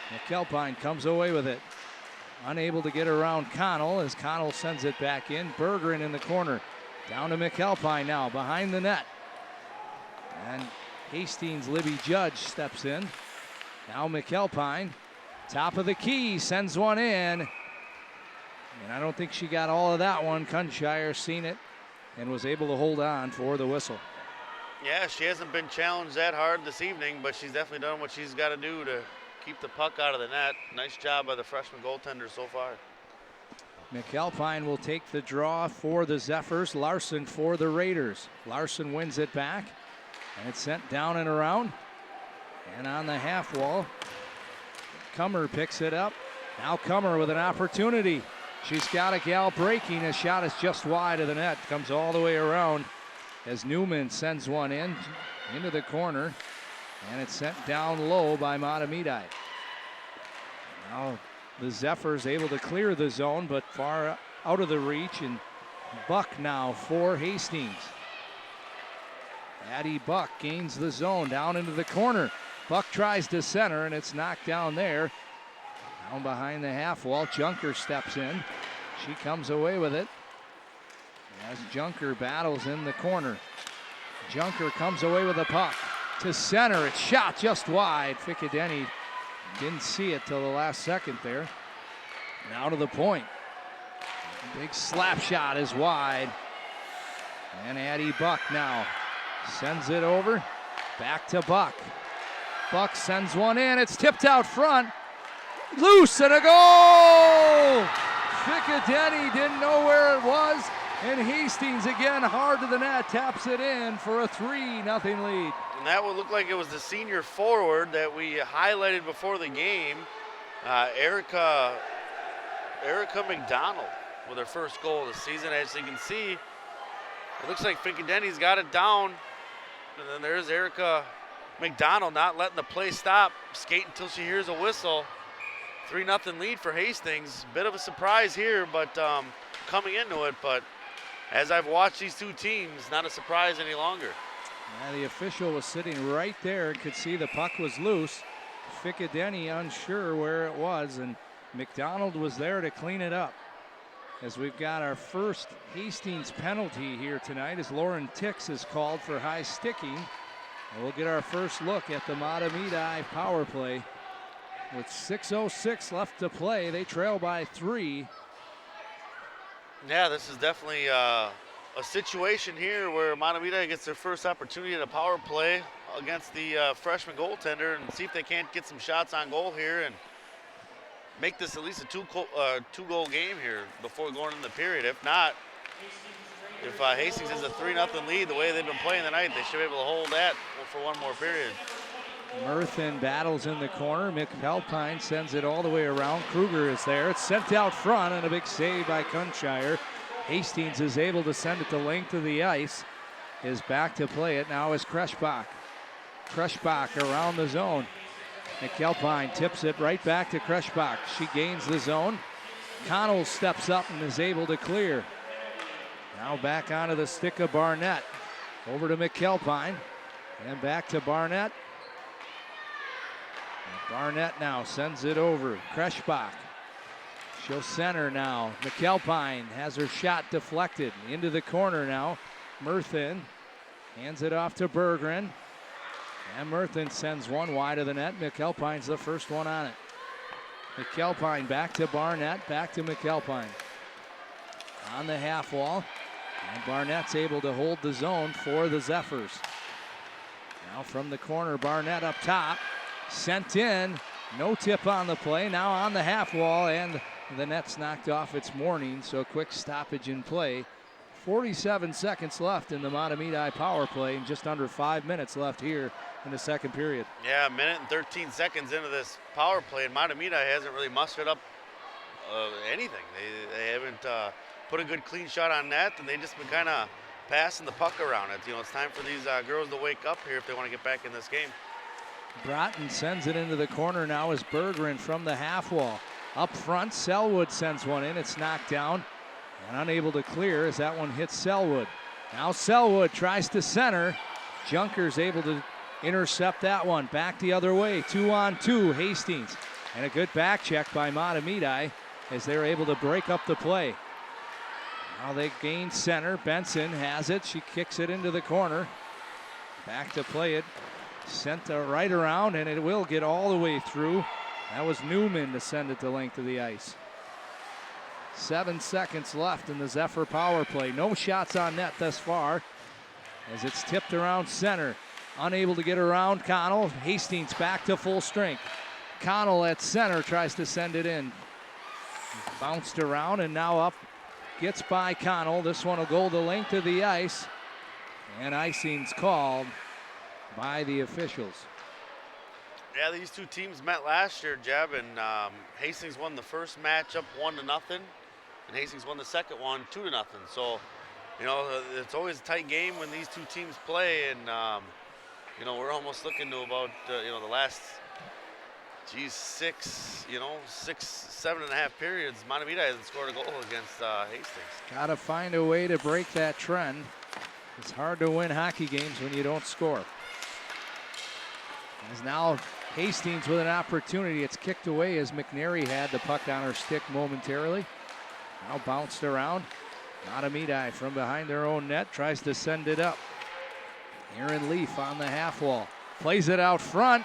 McAlpine comes away with it. Unable to get around Connell as Connell sends it back in. Berggren in the corner. Down to McAlpine now, behind the net. And Hastings' Libby Judge steps in. Now McAlpine, top of the key, sends one in. And I don't think she got all of that one. Kunshire seen it and was able to hold on for the whistle. Yeah, she hasn't been challenged that hard this evening, but she's definitely done what she's got to do to keep the puck out of the net. Nice job by the freshman goaltender so far. McAlpine will take the draw for the Zephyrs. Larson for the Raiders. Larson wins it back, and it's sent down and around. And on the half wall, Kummer picks it up. Now Kummer with an opportunity. She's got a gal breaking. A shot is just wide of the net. Comes all the way around as Newman sends one in into the corner. And it's sent down low by Mahtomedi. Now the Zephyrs able to clear the zone, but far out of the reach. And Buck now for Hastings. Addie Buck gains the zone down into the corner. Buck tries to center, and it's knocked down there. Down behind the half wall, Junker steps in. She comes away with it as Junker battles in the corner. Junker comes away with the puck to center. It's shot just wide. Ficadeni didn't see it till the last second there. Now to the point. Big slap shot is wide. And Addie Buck now sends it over. Back to Buck. Buck sends one in. It's tipped out front. Loose and a goal! Ficcadetti didn't know where it was, and Hastings again hard to the net, taps it in for a 3-0 lead. And that would look like it was the senior forward that we highlighted before the game, Erica McDonald, with her first goal of the season. As you can see, it looks like Ficcadetti's got it down, and then there's Erica McDonald not letting the play stop, skating until she hears a whistle. 3-0 lead for Hastings. Bit of a surprise here, but coming into it. But as I've watched these two teams, not a surprise any longer. Yeah, the official was sitting right there and could see the puck was loose. Ficcadetti unsure where it was, and McDonald was there to clean it up. As we've got our first Hastings penalty here tonight, as Lauren Tix is called for high sticking. And we'll get our first look at the Mahtomedi power play. With 6:06 left to play, they trail by 3. Yeah, this is definitely a situation here where Mahtomedi gets their first opportunity at a power play against the freshman goaltender, and see if they can't get some shots on goal here and make this at least a two-goal game here before going in the period. If not, if Hastings has a 3-0 lead, the way they've been playing tonight, they should be able to hold that for one more period. Murthin battles in the corner. McAlpine sends it all the way around. Kruger is there. It's sent out front, and a big save by Kunshire. Hastings is able to send it the length of the ice. Is back to play it now is Kreschbach. Kreschbach around the zone. McAlpine tips it right back to Kreschbach. She gains the zone. Connell steps up and is able to clear. Now back onto the stick of Barnett. Over to McAlpine. And back to Barnett. Barnett now sends it over. Kreschbach. She'll center now. McAlpine has her shot deflected. Into the corner now. Murthin hands it off to Berggren. And Murthin sends one wide of the net. McAlpine's the first one on it. McAlpine back to Barnett. Back to McAlpine. On the half wall. And Barnett's able to hold the zone for the Zephyrs. Now from the corner, Barnett up top. Sent in, no tip on the play, now on the half wall, and the net's knocked off its mooring, so quick stoppage in play. 47 seconds left in the Mahtomedi power play, and just under 5 minutes left here in the second period. Yeah, 1 minute and 13 seconds into this power play, and Mahtomedi hasn't really mustered up anything. They haven't put a good clean shot on net, and they've just been kind of passing the puck around it. You know, it's time for these girls to wake up here if they want to get back in this game. Broughton sends it into the corner now as Berggren from the half wall. Up front, Selwood sends one in. It's knocked down and unable to clear as that one hits Selwood. Now Selwood tries to center. Junker's able to intercept that one. Back the other way, 2-on-2, Hastings. And a good back check by Mahtomedi as they're able to break up the play. Now they gain center. Benson has it. She kicks it into the corner. Back to play it. Sent right around, and it will get all the way through. That was Newman to send it the length of the ice. 7 seconds left in the Zephyr power play. No shots on net thus far as it's tipped around center. Unable to get around Connell. Hastings back to full strength. Connell at center tries to send it in. Bounced around and now up. Gets by Connell. This one will go the length of the ice. And icing's called by the officials. Yeah, these two teams met last year, Jeb, and Hastings won the first match up 1-0, and Hastings won the second one 2-0. So, you know, it's always a tight game when these two teams play, and you know, we're almost looking to about you know, the last 7.5 periods. Mahtomedi hasn't scored a goal against Hastings. Got to find a way to break that trend. It's hard to win hockey games when you don't score. As now Hastings with an opportunity. It's kicked away as McNary had the puck on her stick momentarily. Now bounced around. Mahtomedi from behind their own net tries to send it up. Aaron Leaf on the half wall. Plays it out front.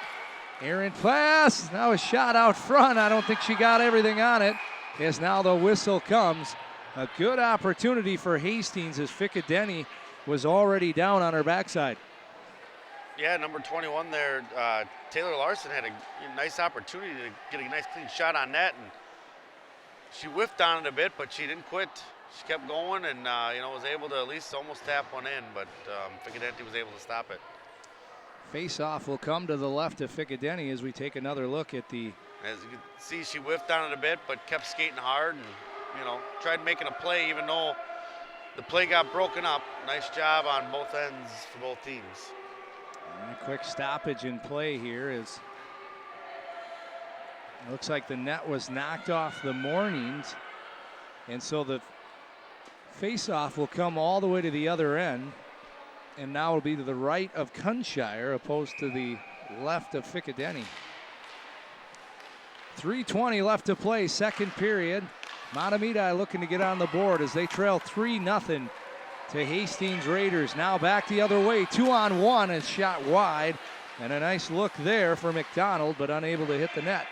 Aaron pass. Now a shot out front. I don't think she got everything on it. As now the whistle comes. A good opportunity for Hastings as Ficcadetti was already down on her backside. Yeah, number 21 there, Taylor Larson had a nice opportunity to get a nice clean shot on net, and she whiffed on it a bit, but she didn't quit. She kept going and, was able to at least almost tap one in, but Ficadenti was able to stop it. Face-off will come to the left of Ficadenti as we take another look at the... As you can see, she whiffed on it a bit, but kept skating hard and, tried making a play even though the play got broken up. Nice job on both ends for both teams. And a quick stoppage in play here is... It looks like the net was knocked off the Mornings, and so the face-off will come all the way to the other end, and now it'll be to the right of Cunshire opposed to the left of Ficadenti. 3:20 left to play, second period. Mahtomedi looking to get on the board as they trail 3-0 to Hastings Raiders. Now back the other way, 2-on-1 is shot wide, and a nice look there for McDonald, but unable to hit the net.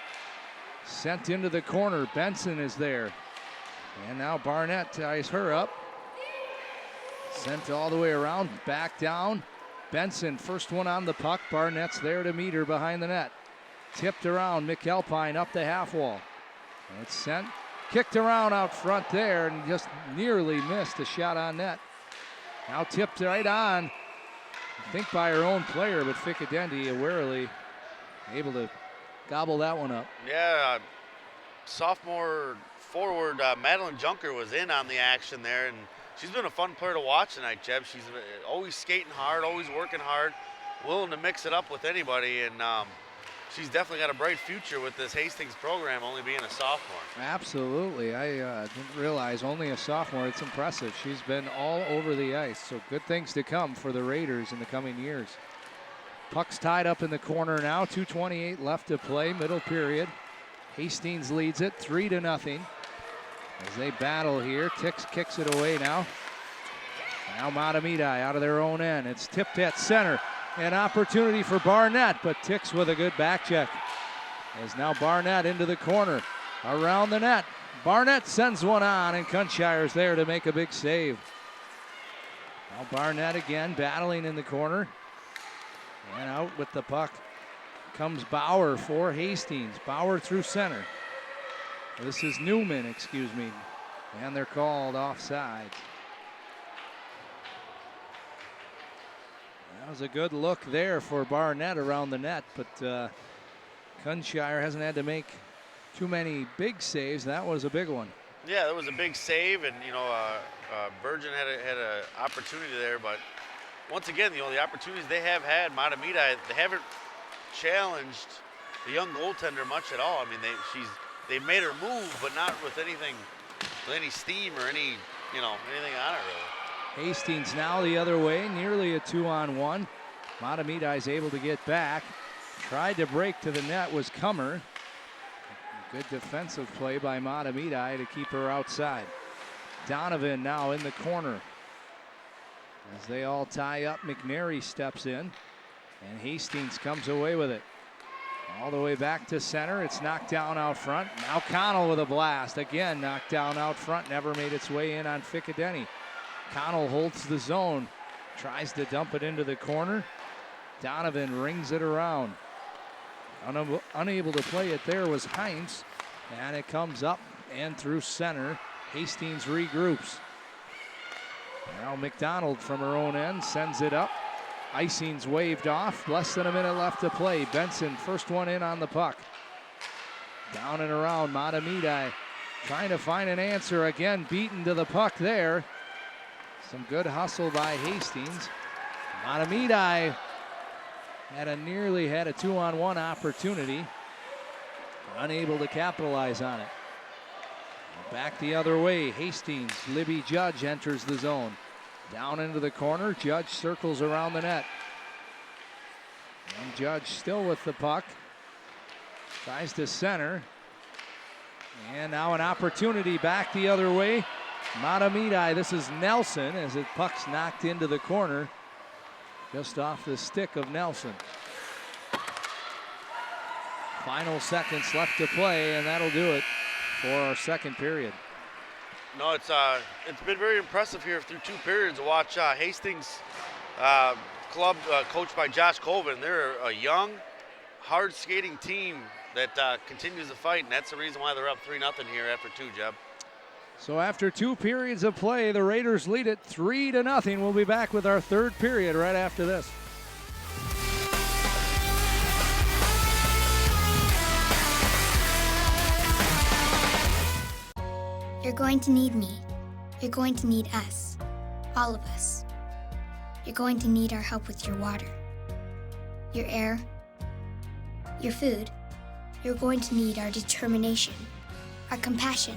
Sent into the corner, Benson is there. And now Barnett ties her up. Sent all the way around, back down. Benson, first one on the puck. Barnett's there to meet her behind the net. Tipped around, McAlpine up the half wall. And it's sent, kicked around out front there and just nearly missed a shot on net. Now tipped right on, I think by her own player, but Ficadenti warily able to gobble that one up. Yeah, sophomore forward Madeline Junker was in on the action there, and she's been a fun player to watch tonight, Jeb. She's always skating hard, always working hard, willing to mix it up with anybody, and she's definitely got a bright future with this Hastings program, only being a sophomore. Absolutely. I didn't realize only a sophomore. It's impressive. She's been all over the ice, so good things to come for the Raiders in the coming years. Puck's tied up in the corner now, 2:28 left to play, middle period. Hastings leads it 3-0 as they battle here. Tix kicks it away now. Now Mahtomedi out of their own end. It's tipped at center. An opportunity for Barnett, but Tix with a good back check. As now Barnett into the corner, around the net. Barnett sends one on, and Cunshire's there to make a big save. Now Barnett again battling in the corner. And out with the puck comes Bauer for Hastings. Bauer through center. This is Newman, excuse me. And they're called offside. That was a good look there for Barnett around the net, but Cunshire hasn't had to make too many big saves. That was a big one. Yeah, that was a big save, and Virgin had an opportunity there, but once again, the opportunities they have had, Mahtomedi, they haven't challenged the young goaltender much at all. I mean, they made her move, but not with anything, with any steam or anything on it really. Hastings now the other way, nearly a 2-on-1. Mahtomedi is able to get back. Tried to break to the net was Kummer. Good defensive play by Mahtomedi to keep her outside. Donovan now in the corner. As they all tie up, McNary steps in, and Hastings comes away with it. All the way back to center, it's knocked down out front. Now Connell with a blast. Again, knocked down out front, never made its way in on Ficadenti. Connell holds the zone, tries to dump it into the corner. Donovan rings it around. Unable to play it there was Heinz, and it comes up and through center. Hastings regroups. Now McDonald from her own end sends it up. Icing's waved off. Less than a minute left to play. Benson, first one in on the puck. Down and around, Mahtomedi trying to find an answer. Again, beaten to the puck there. Some good hustle by Hastings. Mahtomedi nearly had a 2-on-1 opportunity. Unable to capitalize on it. Back the other way, Hastings. Libby Judge enters the zone. Down into the corner, Judge circles around the net. And Judge still with the puck. Tries to center. And now an opportunity back the other way. Mahtomedi, this is Nelson as the puck's knocked into the corner. Just off the stick of Nelson. Final seconds left to play, and that'll do it for our second period. No, it's been very impressive here through 2 periods to watch Hastings club coached by Josh Colvin. They're a young, hard skating team that continues the fight, and that's the reason why they're up 3-0 here after 2, Jeb. So after 2 periods of play, the Raiders lead it 3-0. We'll be back with our 3rd period right after this. You're going to need me. You're going to need us. All of us. You're going to need our help with your water, your air, your food. You're going to need our determination, our compassion.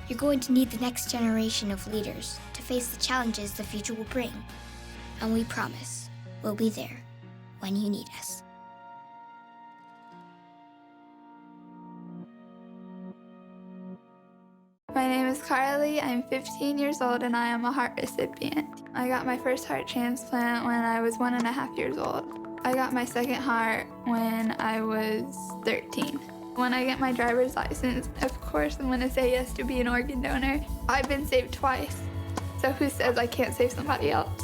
You're going to need the next generation of leaders to face the challenges the future will bring. And we promise we'll be there when you need us. My name is Carly. I'm 15 years old and I am a heart recipient. I got my first heart transplant when I was 1.5 years old. I got my second heart when I was 13. When I get my driver's license, of course I'm going to say yes to be an organ donor. I've been saved twice, so who says I can't save somebody else?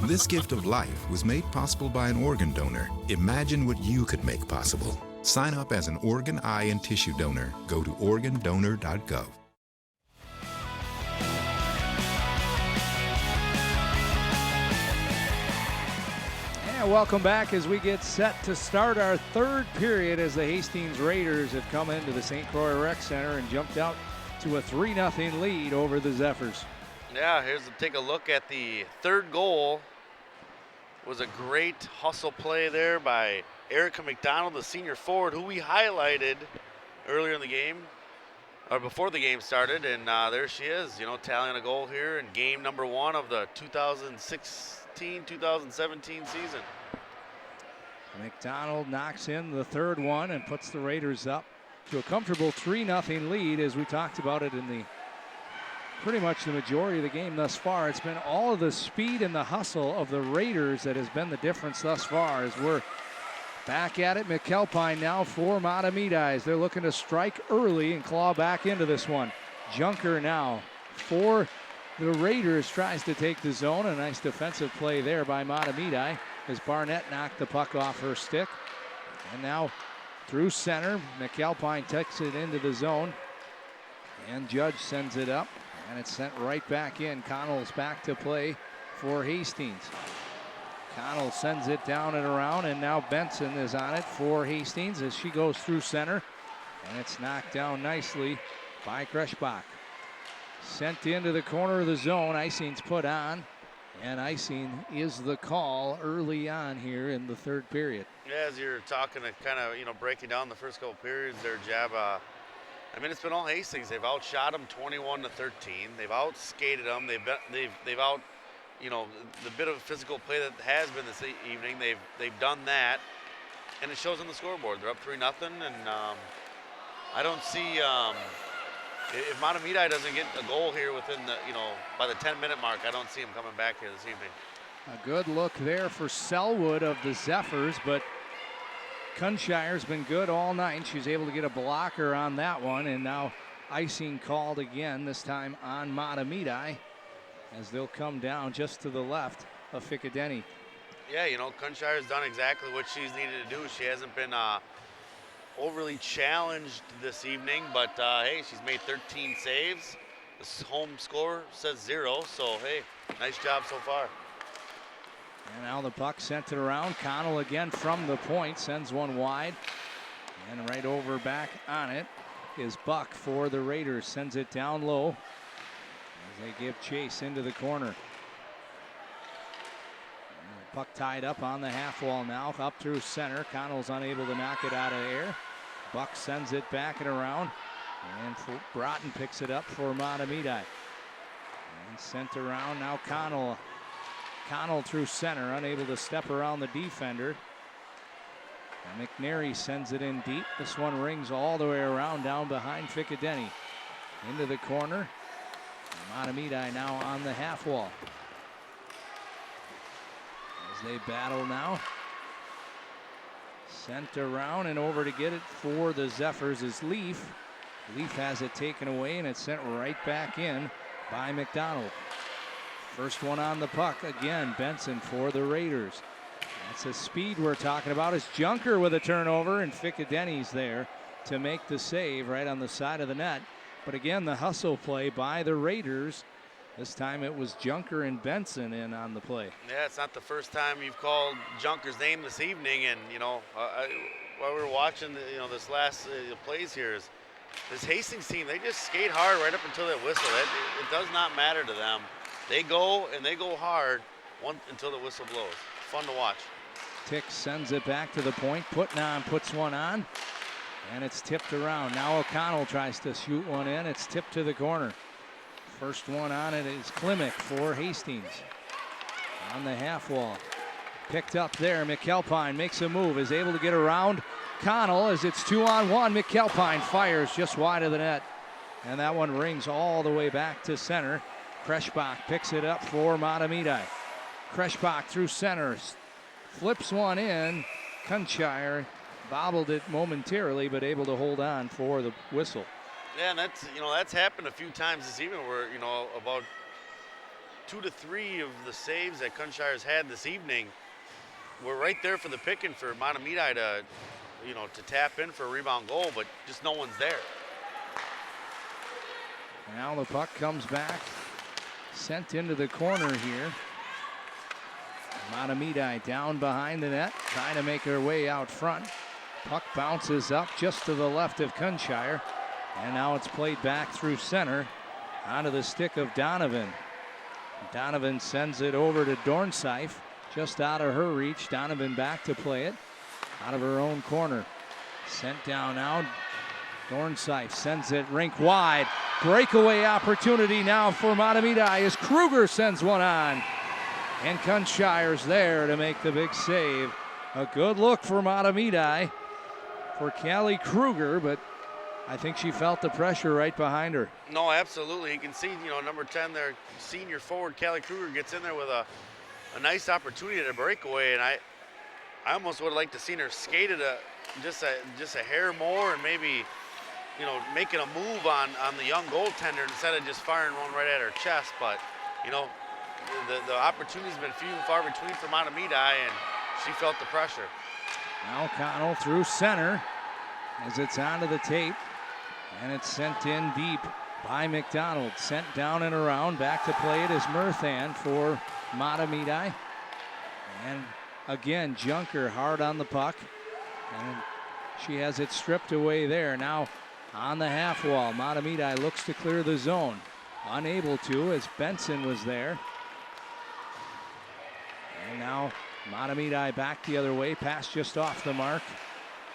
This gift of life was made possible by an organ donor. Imagine what you could make possible. Sign up as an organ, eye, and tissue donor. Go to organdonor.gov. And welcome back as we get set to start our 3rd period as the Hastings Raiders have come into the St. Croix Rec Center and jumped out to a 3-0 lead over the Zephyrs. Yeah, take a look at the 3rd goal. Was a great hustle play there by Erica McDonald, the senior forward, who we highlighted earlier in the game, or before the game started, and there she is, tallying a goal here in game number 1 of the 2016-2017 season. McDonald knocks in the 3rd one and puts the Raiders up to a comfortable 3-0 lead. As we talked about it in the pretty much the majority of the game thus far, it's been all of the speed and the hustle of the Raiders that has been the difference thus far. As we're back at it, McAlpine now for Mahtomedi as they're looking to strike early and claw back into this one. Junker now for the Raiders tries to take the zone. A nice defensive play there by Mahtomedi as Barnett knocked the puck off her stick. And now through center, McAlpine takes it into the zone. And Judge sends it up, and it's sent right back in. Connell's back to play for Hastings. Connell sends it down and around, and now Benson is on it for Hastings as she goes through center. And it's knocked down nicely by Kreschbach. Sent into the corner of the zone. Icing's put on, and icing is the call early on here in the 3rd period. Yeah, as you're talking to kind of, breaking down the first couple periods there, Jab, it's been all Hastings. They've outshot them 21-13. They've outskated them. They've out, the bit of physical play that has been this evening. They've done that, and it shows on the scoreboard. They're up 3-0, and I don't see if Mahtomedi doesn't get a goal here within the, by the 10-minute mark, I don't see him coming back here this evening. A good look there for Selwood of the Zephyrs, but Cunshire's been good all night. She's able to get a blocker on that one, and now icing called again, this time on Mahtomedi, as they'll come down just to the left of Ficadeni. Yeah, Cunshire's done exactly what she's needed to do. She hasn't been overly challenged this evening, but hey, she's made 13 saves. The home score says 0, so hey, nice job so far. And now the puck sent it around. Connell again from the point, sends one wide. And right over back on it is Buck for the Raiders. Sends it down low as they give chase into the corner. Puck tied up on the half wall now, up through center. Connell's unable to knock it out of the air. Buck sends it back and around. And Broughton picks it up for Mahtomedi. And sent around now Connell. Connell through center, unable to step around the defender. And McNary sends it in deep. This one rings all the way around down behind Ficadeni. Into the corner. Mahtomedi now on the half wall. As they battle now. Sent around and over to get it for the Zephyrs is Leaf. Leaf has it taken away, and it's sent right back in by McDonald. First one on the puck again, Benson for the Raiders. That's the speed we're talking about. Is Junker with a turnover, and Ficadeni's there to make the save right on the side of the net. But again, the hustle play by the Raiders. This time it was Junker and Benson in on the play. Yeah, it's not the first time you've called Junker's name this evening, and while we were watching, this last plays here, is this Hastings team, they just skate hard right up until that whistle. It does not matter to them. They go and they go hard until the whistle blows. Fun to watch. Tick sends it back to the point. Putnam puts one on, and it's tipped around. Now O'Connell tries to shoot one in. It's tipped to the corner. First one on it is Klimek for Hastings. On the half wall. Picked up there. McAlpine makes a move, is able to get around Connell as it's 2-on-1. McAlpine fires just wide of the net, and that one rings all the way back to center. Kreschbach picks it up for Mahtomedi. Kreschbach through center, flips one in. Kunshire bobbled it momentarily, but able to hold on for the whistle. Yeah, and that's happened a few times this evening where, about 2 to 3 of the saves that Kunshire's had this evening were right there for the picking for Mahtomedi to tap in for a rebound goal, but just no one's there. Now the puck comes back, sent into the corner here. Mahtomedi down behind the net, trying to make her way out front. Puck bounces up just to the left of Kunshire. And now it's played back through center onto the stick of Donovan. Donovan sends it over to Dornseif, just out of her reach. Donovan back to play it out of her own corner. Sent down now. Dornseif sends it rink wide. Breakaway opportunity now for Mahtomedi as Kruger sends one on. And Kunshire's there to make the big save. A good look for Mahtomedi for Callie Kruger, but I think she felt the pressure right behind her. No, absolutely. You can see, number 10 there, senior forward Callie Kruger gets in there with a nice opportunity to breakaway, and I almost would have liked to seen her skate it just a hair more and maybe, making a move on the young goaltender instead of just firing one right at her chest. But, the opportunity's been few and far between for Mahtomedi, and she felt the pressure. Now Connell through center as it's onto the tape. And it's sent in deep by McDonald. Sent down and around. Back to play it is Murthan for Mahtomedi. And again, Junker hard on the puck. And she has it stripped away there. Now on the half wall, Mahtomedi looks to clear the zone. Unable to as Benson was there. And now Mahtomedi back the other way. Pass just off the mark.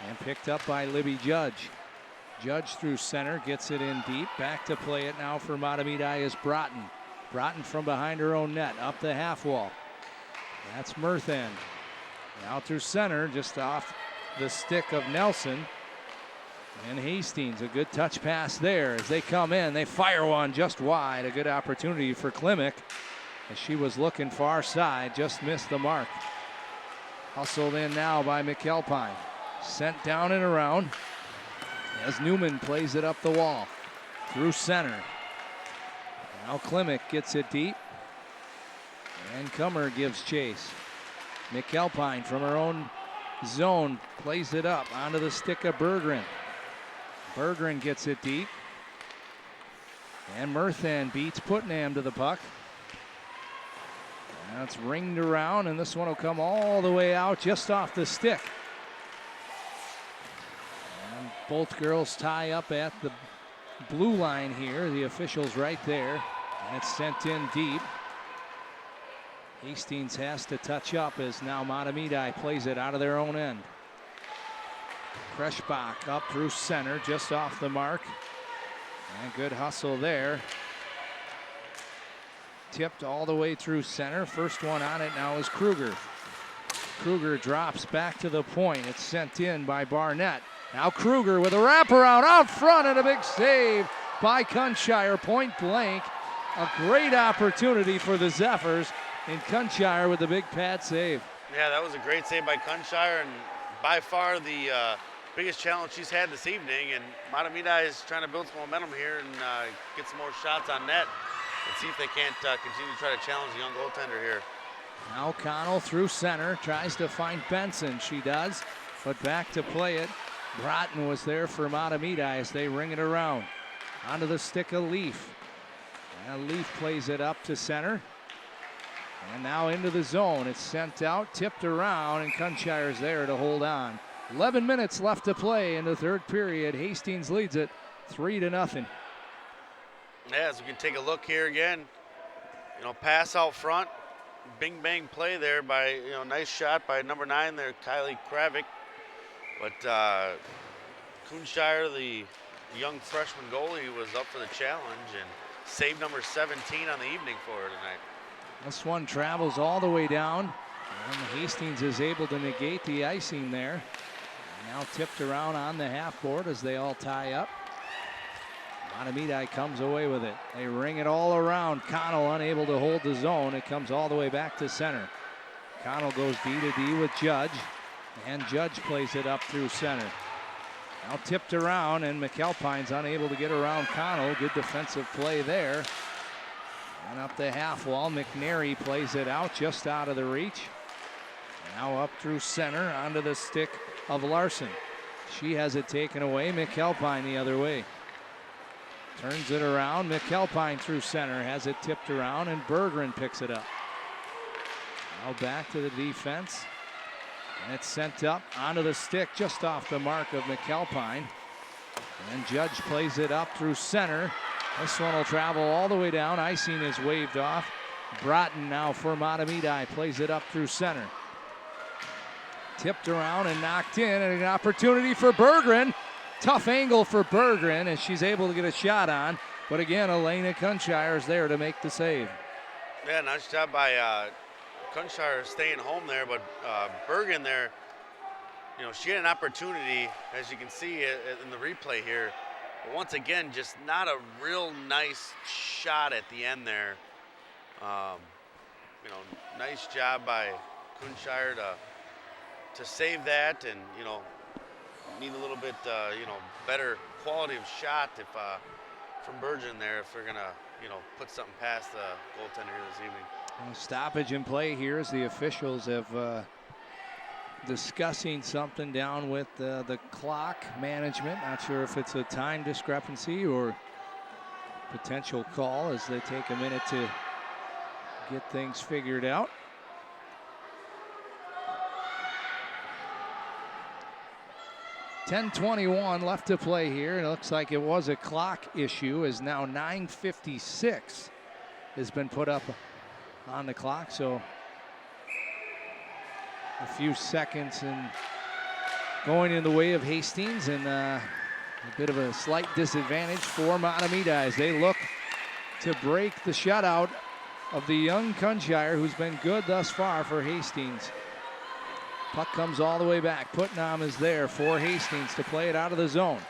And picked up by Libby Judge. Judge through center, gets it in deep. Back to play it now for Mahtomedi is Broughton. Broughton from behind her own net, up the half wall. That's Murthan. Now through center, just off the stick of Nelson. And Hastings, a good touch pass there. As they come in, they fire one just wide. A good opportunity for Klimek as she was looking far side, just missed the mark. Hustled in now by McAlpine. Sent down and around as Newman plays it up the wall through center. Now Klimek gets it deep, and Kummer gives chase. McAlpine from her own zone plays it up onto the stick of Berggren. Berggren gets it deep, and Murthan beats Putnam to the puck. Now it's ringed around, and this one will come all the way out just off the stick. Both girls tie up at the blue line here. The official's right there. And it's sent in deep. Hastings has to touch up as now Mahtomedi plays it out of their own end. Kreschbach up through center, just off the mark. And good hustle there. Tipped all the way through center. First one on it now is Kruger. Kruger drops back to the point. It's sent in by Barnett. Now Kruger with a wraparound out front and a big save by Kunshire, point blank. A great opportunity for the Zephyrs, and Kunshire with the big pad save. Yeah, that was a great save by Kunshire, and by far the biggest challenge she's had this evening. And Mahtomedi is trying to build some momentum here and get some more shots on net and see if they can't continue to try to challenge the young goaltender here. Now Connell through center, tries to find Benson. She does, but back to play it. Broughton was there for Mahtomedi as they ring it around. Onto the stick of Leaf. And Leaf plays it up to center. And now into the zone. It's sent out, tipped around, and Cunshire's there to hold on. 11 minutes left to play in the third period. Hastings leads it 3-0. Yeah, as we can take a look here again, pass out front. Bing bang play there by, nice shot by number 9 there, Kylie Kravik. But Kunshire, the young freshman goalie, was up for the challenge and saved number 17 on the evening for her tonight. This one travels all the way down, and Hastings is able to negate the icing there. Now tipped around on the half board as they all tie up. Mahtomedi comes away with it. They ring it all around. Connell unable to hold the zone. It comes all the way back to center. Connell goes D to D with Judge, and Judge plays it up through center. Now tipped around, and McAlpine's unable to get around Connell. Good defensive play there. And up the half wall, McNary plays it out just out of the reach. Now up through center onto the stick of Larson. She has it taken away. McAlpine the other way. Turns it around. McAlpine through center has it tipped around, and Berggren picks it up. Now back to the defense. And it's sent up onto the stick just off the mark of McAlpine. And Judge plays it up through center. This one will travel all the way down. Icing is waved off. Broughton now for Mahtomedi plays it up through center. Tipped around and knocked in, and an opportunity for Berggren. Tough angle for Berggren as she's able to get a shot on. But again, Elena Kunshire is there to make the save. Yeah, nice job by Kunshire staying home there, but Berggren there, she had an opportunity, as you can see in the replay here. But once again, just not a real nice shot at the end there. Nice job by Kunshire to save that, and need a little bit better quality of shot if from Berggren there if they're gonna put something past the goaltender here this evening. Stoppage in play here as the officials have discussing something down with the clock management. Not sure if it's a time discrepancy or potential call as they take a minute to get things figured out. .10:21 left to play here. It looks like it was a clock issue as now 9:56 has been put up on the clock. So a few seconds and going in the way of Hastings, and a bit of a slight disadvantage for Mahtomedi as they look to break the shutout of the young Kunshire, who's been good thus far for Hastings. Puck comes all the way back. Putnam is there for Hastings to play it out of the zone.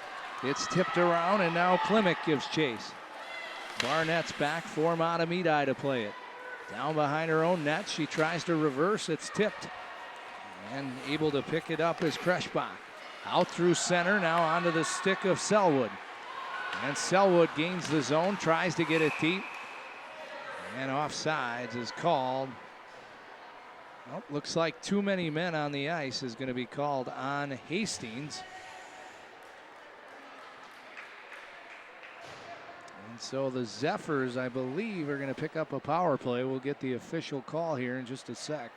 It's tipped around, and now Klimek gives chase. Barnett's back for Mahtomedi to play it. Down behind her own net, she tries to reverse. It's tipped. And able to pick it up is Kreschbach. Out through center, now onto the stick of Selwood. And Selwood gains the zone, tries to get it deep. And offsides is called. Well, looks like too many men on the ice is going to be called on Hastings. And so the Zephyrs, I believe, are going to pick up a power play. We'll get the official call here in just a sec.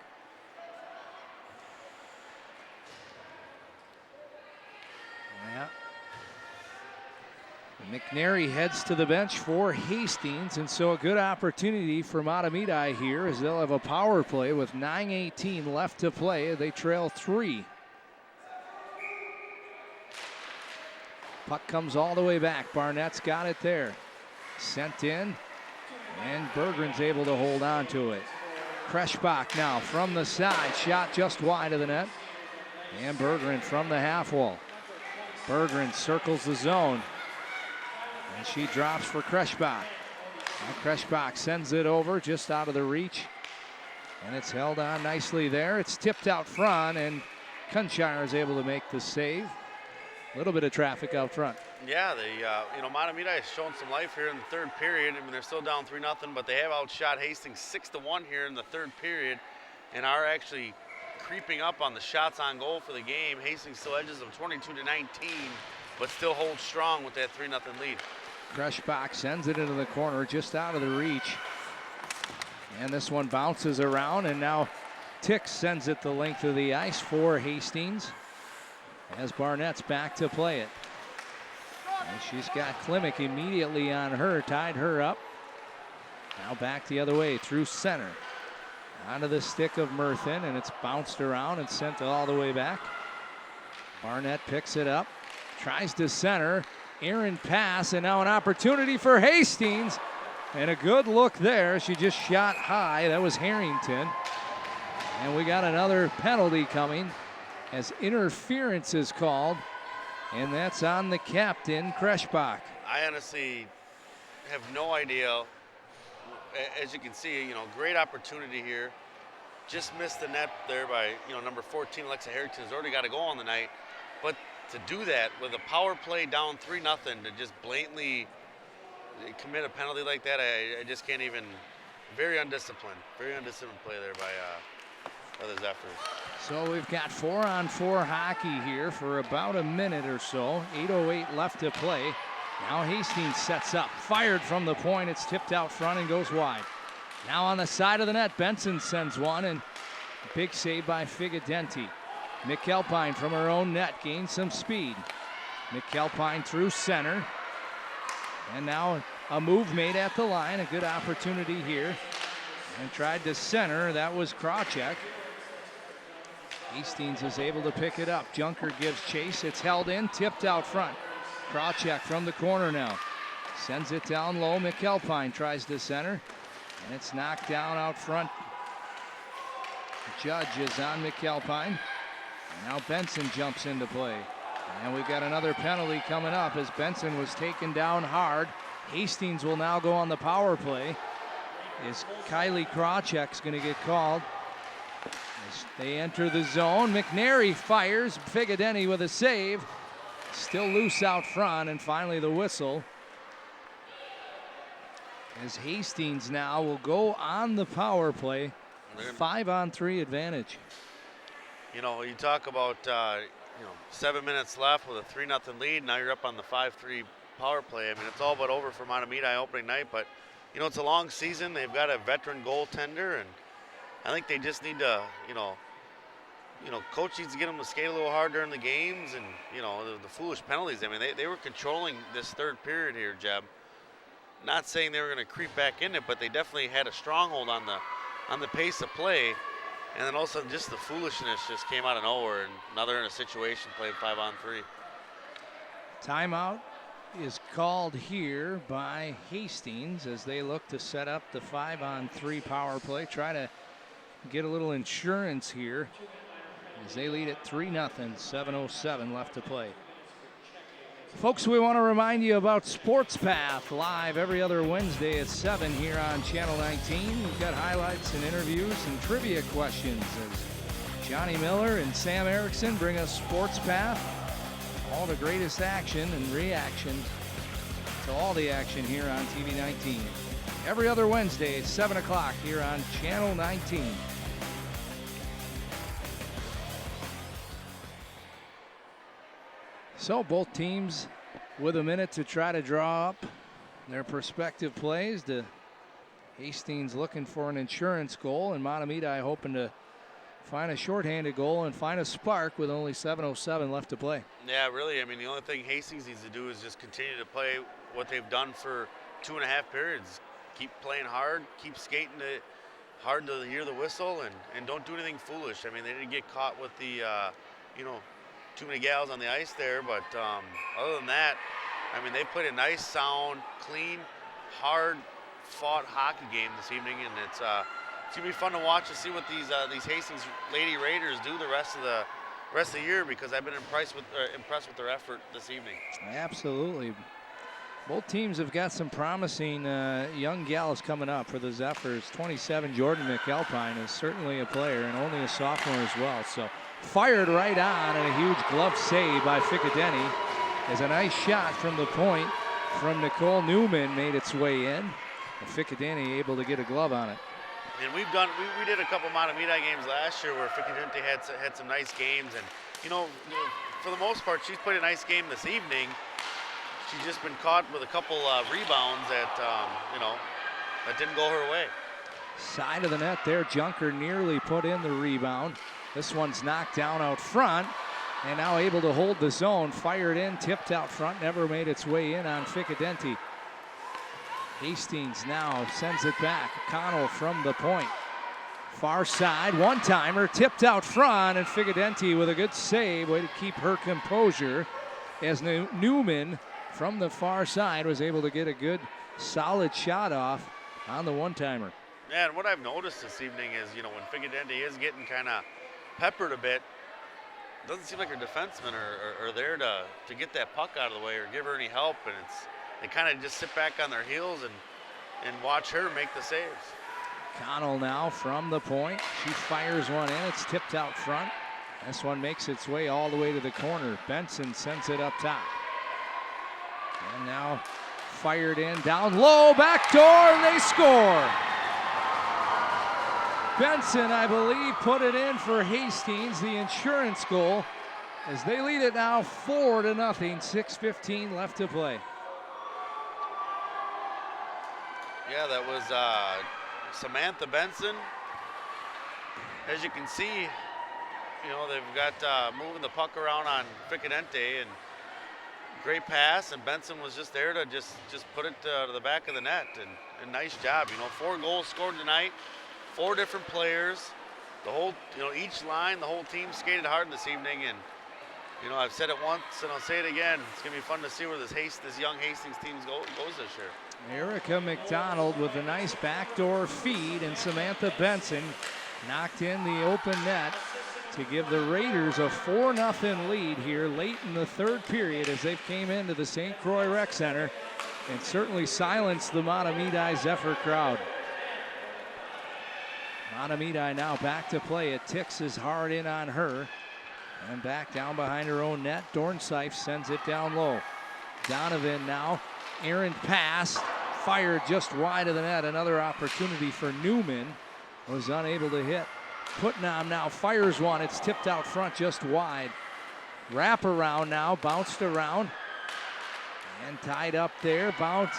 Yeah. McNary heads to the bench for Hastings, and so a good opportunity for Mahtomedi here as they'll have a power play with 9:18 left to play. They trail 3. Puck comes all the way back. Barnett's got it there. Sent in, and Berggren's able to hold on to it. Kreschbach now from the side, shot just wide of the net. And Berggren from the half wall. Berggren circles the zone. And she drops for Kreschbach. And Kreschbach sends it over just out of the reach. And it's held on nicely there. It's tipped out front, and Kunshire is able to make the save. A little bit of traffic out front. Yeah, Mahtomedi has shown some life here in the third period. I mean, they're still down 3-0, but they have outshot Hastings 6-1 here in the third period. and are actually creeping up on the shots on goal for the game. Hastings still edges them 22-19, but still holds strong with that 3-0 lead. Kreschbach sends it into the corner, just out of the reach. And this one bounces around, and now Tix sends it the length of the ice for Hastings, as Barnett's back to play it. And she's got Klimek immediately on her, tied her up. Now back the other way through center. Onto the stick of Murthin, and it's bounced around and sent all the way back. Barnett picks it up, tries to center. Aaron pass, and now an opportunity for Hastings. And a good look there. She just shot high. That was Harrington. And we got another penalty coming as interference is called. And that's on the captain, Kreschbach. I honestly have no idea. As you can see, great opportunity here. Just missed the net there by, number 14, Alexa Harrington, has already got a goal on the night. But to do that with a power play down 3-0, to just blatantly commit a penalty like that, I just can't even. Very undisciplined play there by the Zephyrs. So we've got 4-on-4 hockey here for about a minute or so. 8:08 left to play. Now Hastings sets up, fired from the point. It's tipped out front and goes wide. Now on the side of the net, Benson sends one, and a big save by Figadenti. McAlpine from her own net gains some speed. McAlpine through center. And now a move made at the line, a good opportunity here. And tried to center, that was Krawcheck. Hastings is able to pick it up. Junker gives chase, it's held in, tipped out front. Krawcheck from the corner now. Sends it down low, McAlpine tries to center. And it's knocked down out front. The judge is on McAlpine. Now Benson jumps into play. And we've got another penalty coming up as Benson was taken down hard. Hastings will now go on the power play. Is Kylie Krawcheck's going to get called. As they enter the zone, McNary fires. Figadeni with a save. Still loose out front, and finally the whistle. As Hastings now will go on the power play. 5-on-3 advantage. You talk about 7 minutes left with a 3-0 lead. Now you're up on the 5-3 power play. I mean, it's all but over for Mahtomedi opening night, but it's a long season. They've got a veteran goaltender, and I think they just need to, coach needs to get them to skate a little hard during the games, and the foolish penalties. I mean, they were controlling this third period here, Jeb. Not saying they were going to creep back in it, but they definitely had a stronghold on the pace of play. And then all of a sudden, just the foolishness just came out of nowhere, and now they're in a situation playing 5-on-3. Timeout is called here by Hastings as they look to set up the 5-on-3 power play. Try to get a little insurance here as they lead at 3-0, 7:07 left to play. Folks, we want to remind you about Sports Path, live every other Wednesday at 7 here on Channel 19. We've got highlights and interviews and trivia questions as Johnny Miller and Sam Erickson bring us Sports Path. All the greatest action and reaction to all the action here on TV 19. Every other Wednesday at 7 o'clock here on Channel 19. So both teams with a minute to try to draw up their respective plays. To Hastings looking for an insurance goal, and Mahtomedi hoping to find a shorthanded goal and find a spark with only 7:07 left to play. Yeah, really. I mean, the only thing Hastings needs to do is just continue to play what they've done for 2.5 periods. Keep playing hard, keep skating it hard to hear the whistle, and don't do anything foolish. I mean, they didn't get caught with the, too many gals on the ice there, but other than that, I mean, they played a nice, sound, clean, hard-fought hockey game this evening, and it's gonna be fun to watch to see what these Hastings Lady Raiders do the rest of the year, because I've been impressed with their effort this evening. Absolutely. Both teams have got some promising young gals coming up for the Zephyrs. 27, Jordan McAlpine is certainly a player, and only a sophomore as well. So fired right on, and a huge glove save by Figadeni as a nice shot from the point from Nicole Newman made its way in. And Figadeni able to get a glove on it. And we did a couple Mahtomedi games last year where Ficadente had some nice games, and for the most part she's played a nice game this evening. She's just been caught with a couple rebounds that that didn't go her way. Side of the net there, Junker nearly put in the rebound. This one's knocked down out front, and now able to hold the zone. Fired in, tipped out front, never made its way in on Ficadente. Hastings now sends it back. Connell from the point. Far side, one-timer, tipped out front, and Ficadente with a good save. Way to keep her composure as Newman from the far side was able to get a good, solid shot off on the one-timer. Yeah, and what I've noticed this evening is, when Ficadente is getting kind of peppered a bit, it doesn't seem like her defensemen are there to get that puck out of the way or give her any help, and they kind of just sit back on their heels and watch her make the saves. Connell now from the point. She fires one in. It's tipped out front. This one makes its way all the way to the corner. Benson sends it up top. And now fired in, down low, back door, and they score. Benson, I believe, put it in for Hastings, the insurance goal, as they lead it now 4-0, 6:15 left to play. Yeah, that was Samantha Benson. As you can see, they've got moving the puck around on Ficadente, and great pass, and Benson was just there to just put it to the back of the net, and nice job. 4 goals scored tonight, 4 different players. The whole, each line, the whole team skated hard this evening, and I've said it once and I'll say it again. It's gonna be fun to see where this young Hastings team goes this year. Erica McDonald with a nice backdoor feed, and Samantha Benson knocked in the open net to give the Raiders a 4-0 lead here late in the third period as they came into the St. Croix Rec Center and certainly silenced the Mahtomedi Zephyr crowd. Mahtomedi now back to play. It ticks is hard in on her. And back down behind her own net. Dornseif sends it down low. Donovan now. Errant pass. Fired just wide of the net. Another opportunity for Newman. Was unable to hit. Putnam now fires one. It's tipped out front just wide. Wrap around now. Bounced around. And tied up there. Bounce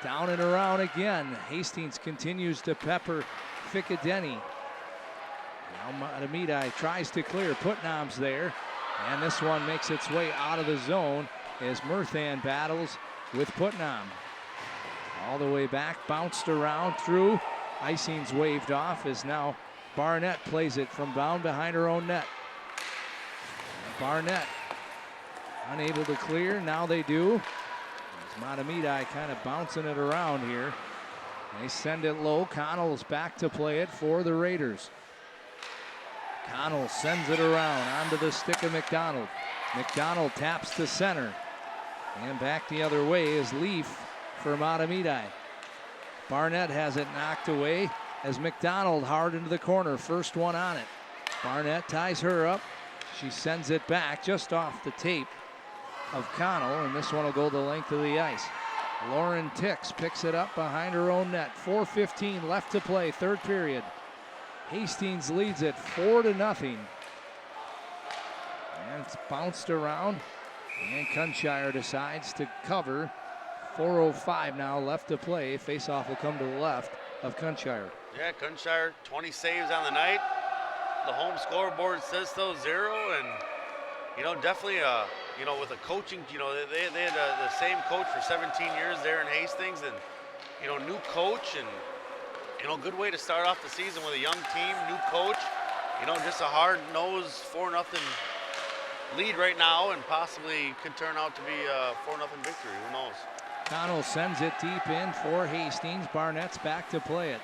down and around again. Hastings continues to pepper Ficadente. Now Mahtomedi tries to clear. Putnam's there. And this one makes its way out of the zone as Murthan battles with Putnam. All the way back, bounced around through. Icing's waved off as now Barnett plays it from down behind her own net. Barnett unable to clear. Now they do. Mahtomedi kind of bouncing it around here. They send it low. Connell's back to play it for the Raiders. Connell sends it around onto the stick of McDonald. McDonald taps to center. And back the other way is Leaf for Mahtomedi. Barnett has it knocked away as McDonald hard into the corner. First one on it. Barnett ties her up. She sends it back just off the tape of Connell, and this one will go the length of the ice. Lauren Tix picks it up behind her own net. 4:15 left to play, third period. Hastings leads it 4-0. And it's bounced around, and Cunshire decides to cover. 4:05 now left to play. Faceoff will come to the left of Cunshire. Yeah, Cunshire, 20 saves on the night. The home scoreboard says so, 0, and definitely with a coaching, they had the same coach for 17 years there in Hastings, and new coach, and good way to start off the season with a young team, new coach, just a hard-nosed 4-0 lead right now, and possibly could turn out to be a 4-0 victory. Who knows? Connell sends it deep in for Hastings. Barnett's back to play it.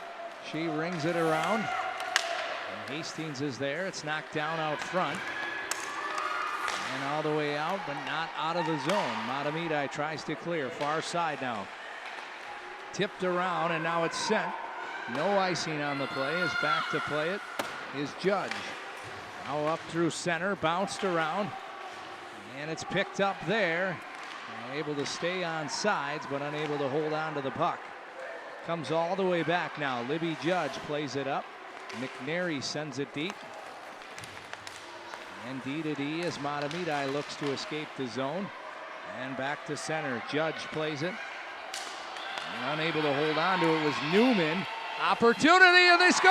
She rings it around. And Hastings is there. It's knocked down out front. And all the way out, but not out of the zone. Mahtomedi tries to clear. Far side now. Tipped around, and now it's sent. No icing on the play. Is back to play it is Judge. Now up through center. Bounced around. And it's picked up there. Able to stay on sides, but unable to hold on to the puck. comes all the way back now. Libby Judge plays it up. McNary sends it deep. And D to D as Mahtomedi looks to escape the zone. And back to center. Judge plays it. And unable to hold on to it was Newman. Opportunity, and they score!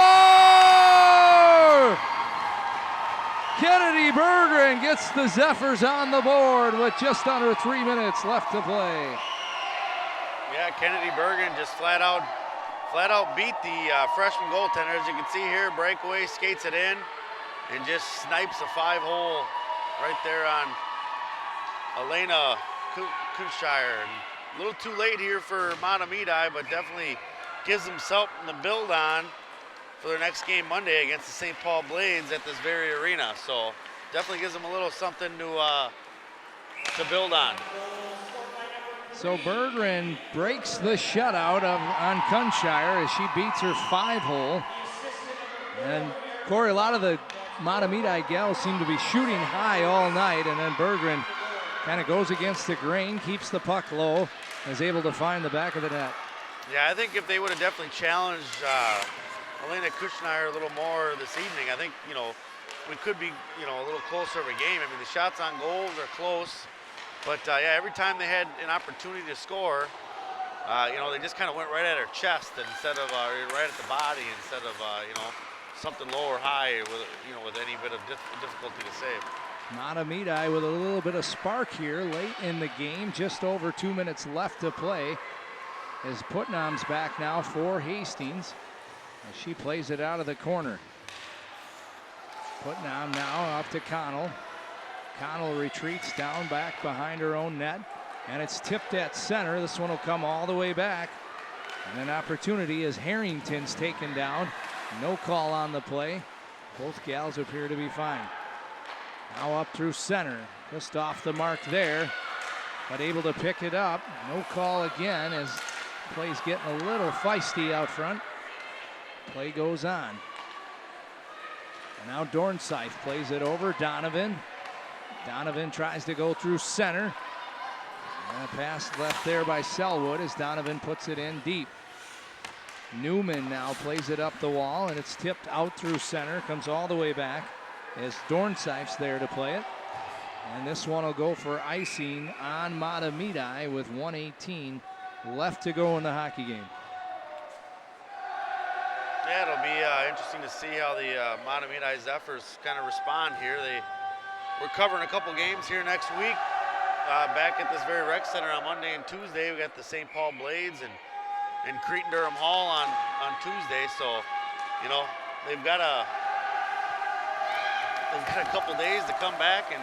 Kennedy Berggren gets the Zephyrs on the board with just under 3 minutes left to play. Yeah, Kennedy Berggren just flat out beat the freshman goaltender. As you can see here, breakaway, skates it in, and just snipes a 5-hole right there on Elena Kushire. A little too late here for Mahtomedi, but definitely gives them something to build on for their next game Monday against the St. Paul Blades at this very arena. So definitely gives them a little something to build on. So Berggren breaks the shutout on Kunshire as she beats her 5-hole. And Corey, a lot of the Mahtomedi gals seem to be shooting high all night, and then Berggren kind of goes against the grain, keeps the puck low, and is able to find the back of the net. Yeah, I think if they would have definitely challenged Elena Kushner a little more this evening, I think, we could be, a little closer of a game. I mean, the shots on goals are close, but yeah, every time they had an opportunity to score, they just kind of went right at her chest instead of right at the body instead of, something low or high with any bit of difficulty to save. Mahtomedi with a little bit of spark here late in the game, just over 2 minutes left to play. As Putnam's back now for Hastings as she plays it out of the corner. Putnam now up to Connell. Connell retreats down back behind her own net, and it's tipped at center. This one will come all the way back. And an opportunity as Harrington's taken down. No call on the play. Both gals appear to be fine. Now up through center, just off the mark there, but able to pick it up. No call again as play's getting a little feisty out front. Play goes on. And now Dornseif plays it over. Donovan. Donovan tries to go through center. And a pass left there by Selwood as Donovan puts it in deep. Newman now plays it up the wall, and it's tipped out through center. Comes all the way back as Dornseif's there to play it. And this one will go for icing on Mahtomedi with 1:18 left to go in the hockey game. Yeah, it'll be interesting to see how the Mahtomedi Zephyrs kind of respond here. We're covering a couple games here next week. Back at this very rec center on Monday and Tuesday, we got the St. Paul Blades and Cretin-Durham Hall on Tuesday. So, they've got a couple days to come back and,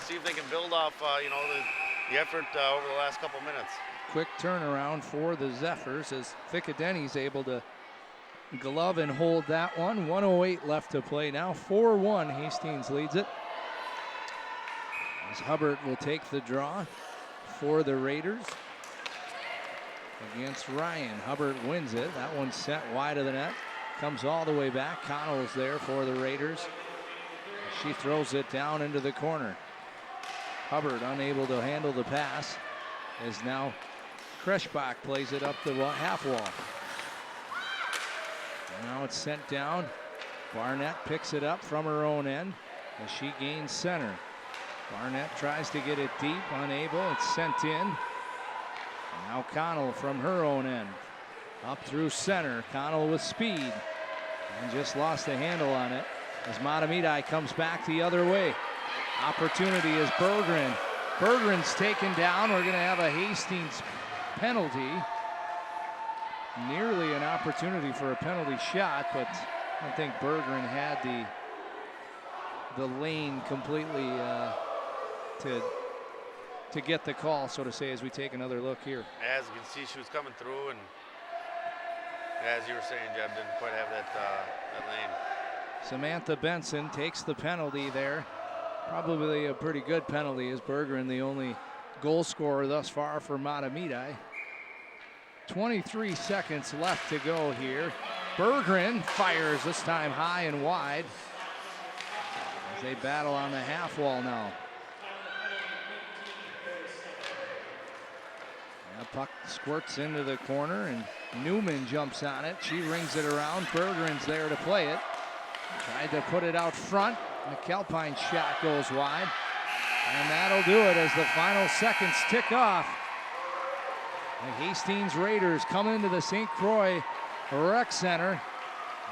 see if they can build off, the effort over the last couple minutes. Quick turnaround for the Zephyrs as Ficadeni's able to glove and hold that one. 1:08 left to play now. 4-1, Hastings leads it. As Hubbard will take the draw for the Raiders against Ryan. Hubbard wins it. That one's sent wide of the net. Comes all the way back. Connell's there for the Raiders. She throws it down into the corner. Hubbard unable to handle the pass as now Kreschbach plays it up the half wall. And now it's sent down. Barnett picks it up from her own end as she gains center. Barnett tries to get it deep, unable. It's sent in. And now Connell from her own end. Up through center. Connell with speed. And just lost the handle on it as Mahtomedi comes back the other way. Opportunity is Berggren. Berggren's taken down. We're going to have a Hastings penalty. Nearly an opportunity for a penalty shot, but I don't think Berggren had the lane completely to get the call, so to say, as we take another look here. As you can see, she was coming through, and as you were saying, Jeb, didn't quite have that lane. Samantha Benson takes the penalty there. Probably a pretty good penalty, as Berggren the only goal scorer thus far for Mahtomedi. 23 seconds left to go here. Berggren fires this time high and wide as they battle on the half wall now. The puck squirts into the corner, and Newman jumps on it. She rings it around. Bergeron's there to play it. Tried to put it out front. McAlpine's shot goes wide. And that'll do it as the final seconds tick off. The Hastings Raiders come into the St. Croix Rec Center,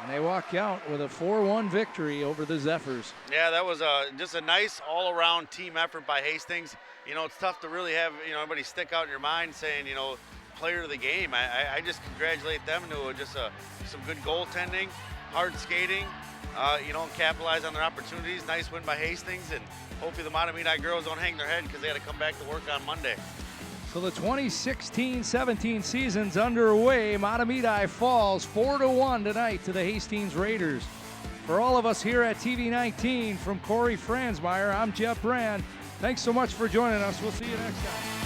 and they walk out with a 4-1 victory over the Zephyrs. Yeah, that was just a nice all-around team effort by Hastings. You know, it's tough to really have, everybody stick out in your mind saying, player of the game. I just congratulate them to just some good goaltending, hard skating, and capitalize on their opportunities. Nice win by Hastings, and hopefully the Mahtomedi girls don't hang their head because they had to come back to work on Monday. So the 2016-17 season's underway. Mahtomedi falls 4-1 tonight to the Hastings Raiders. For all of us here at TV19, from Corey Franzmeyer, I'm Jeff Brand. Thanks so much for joining us. We'll see you next time.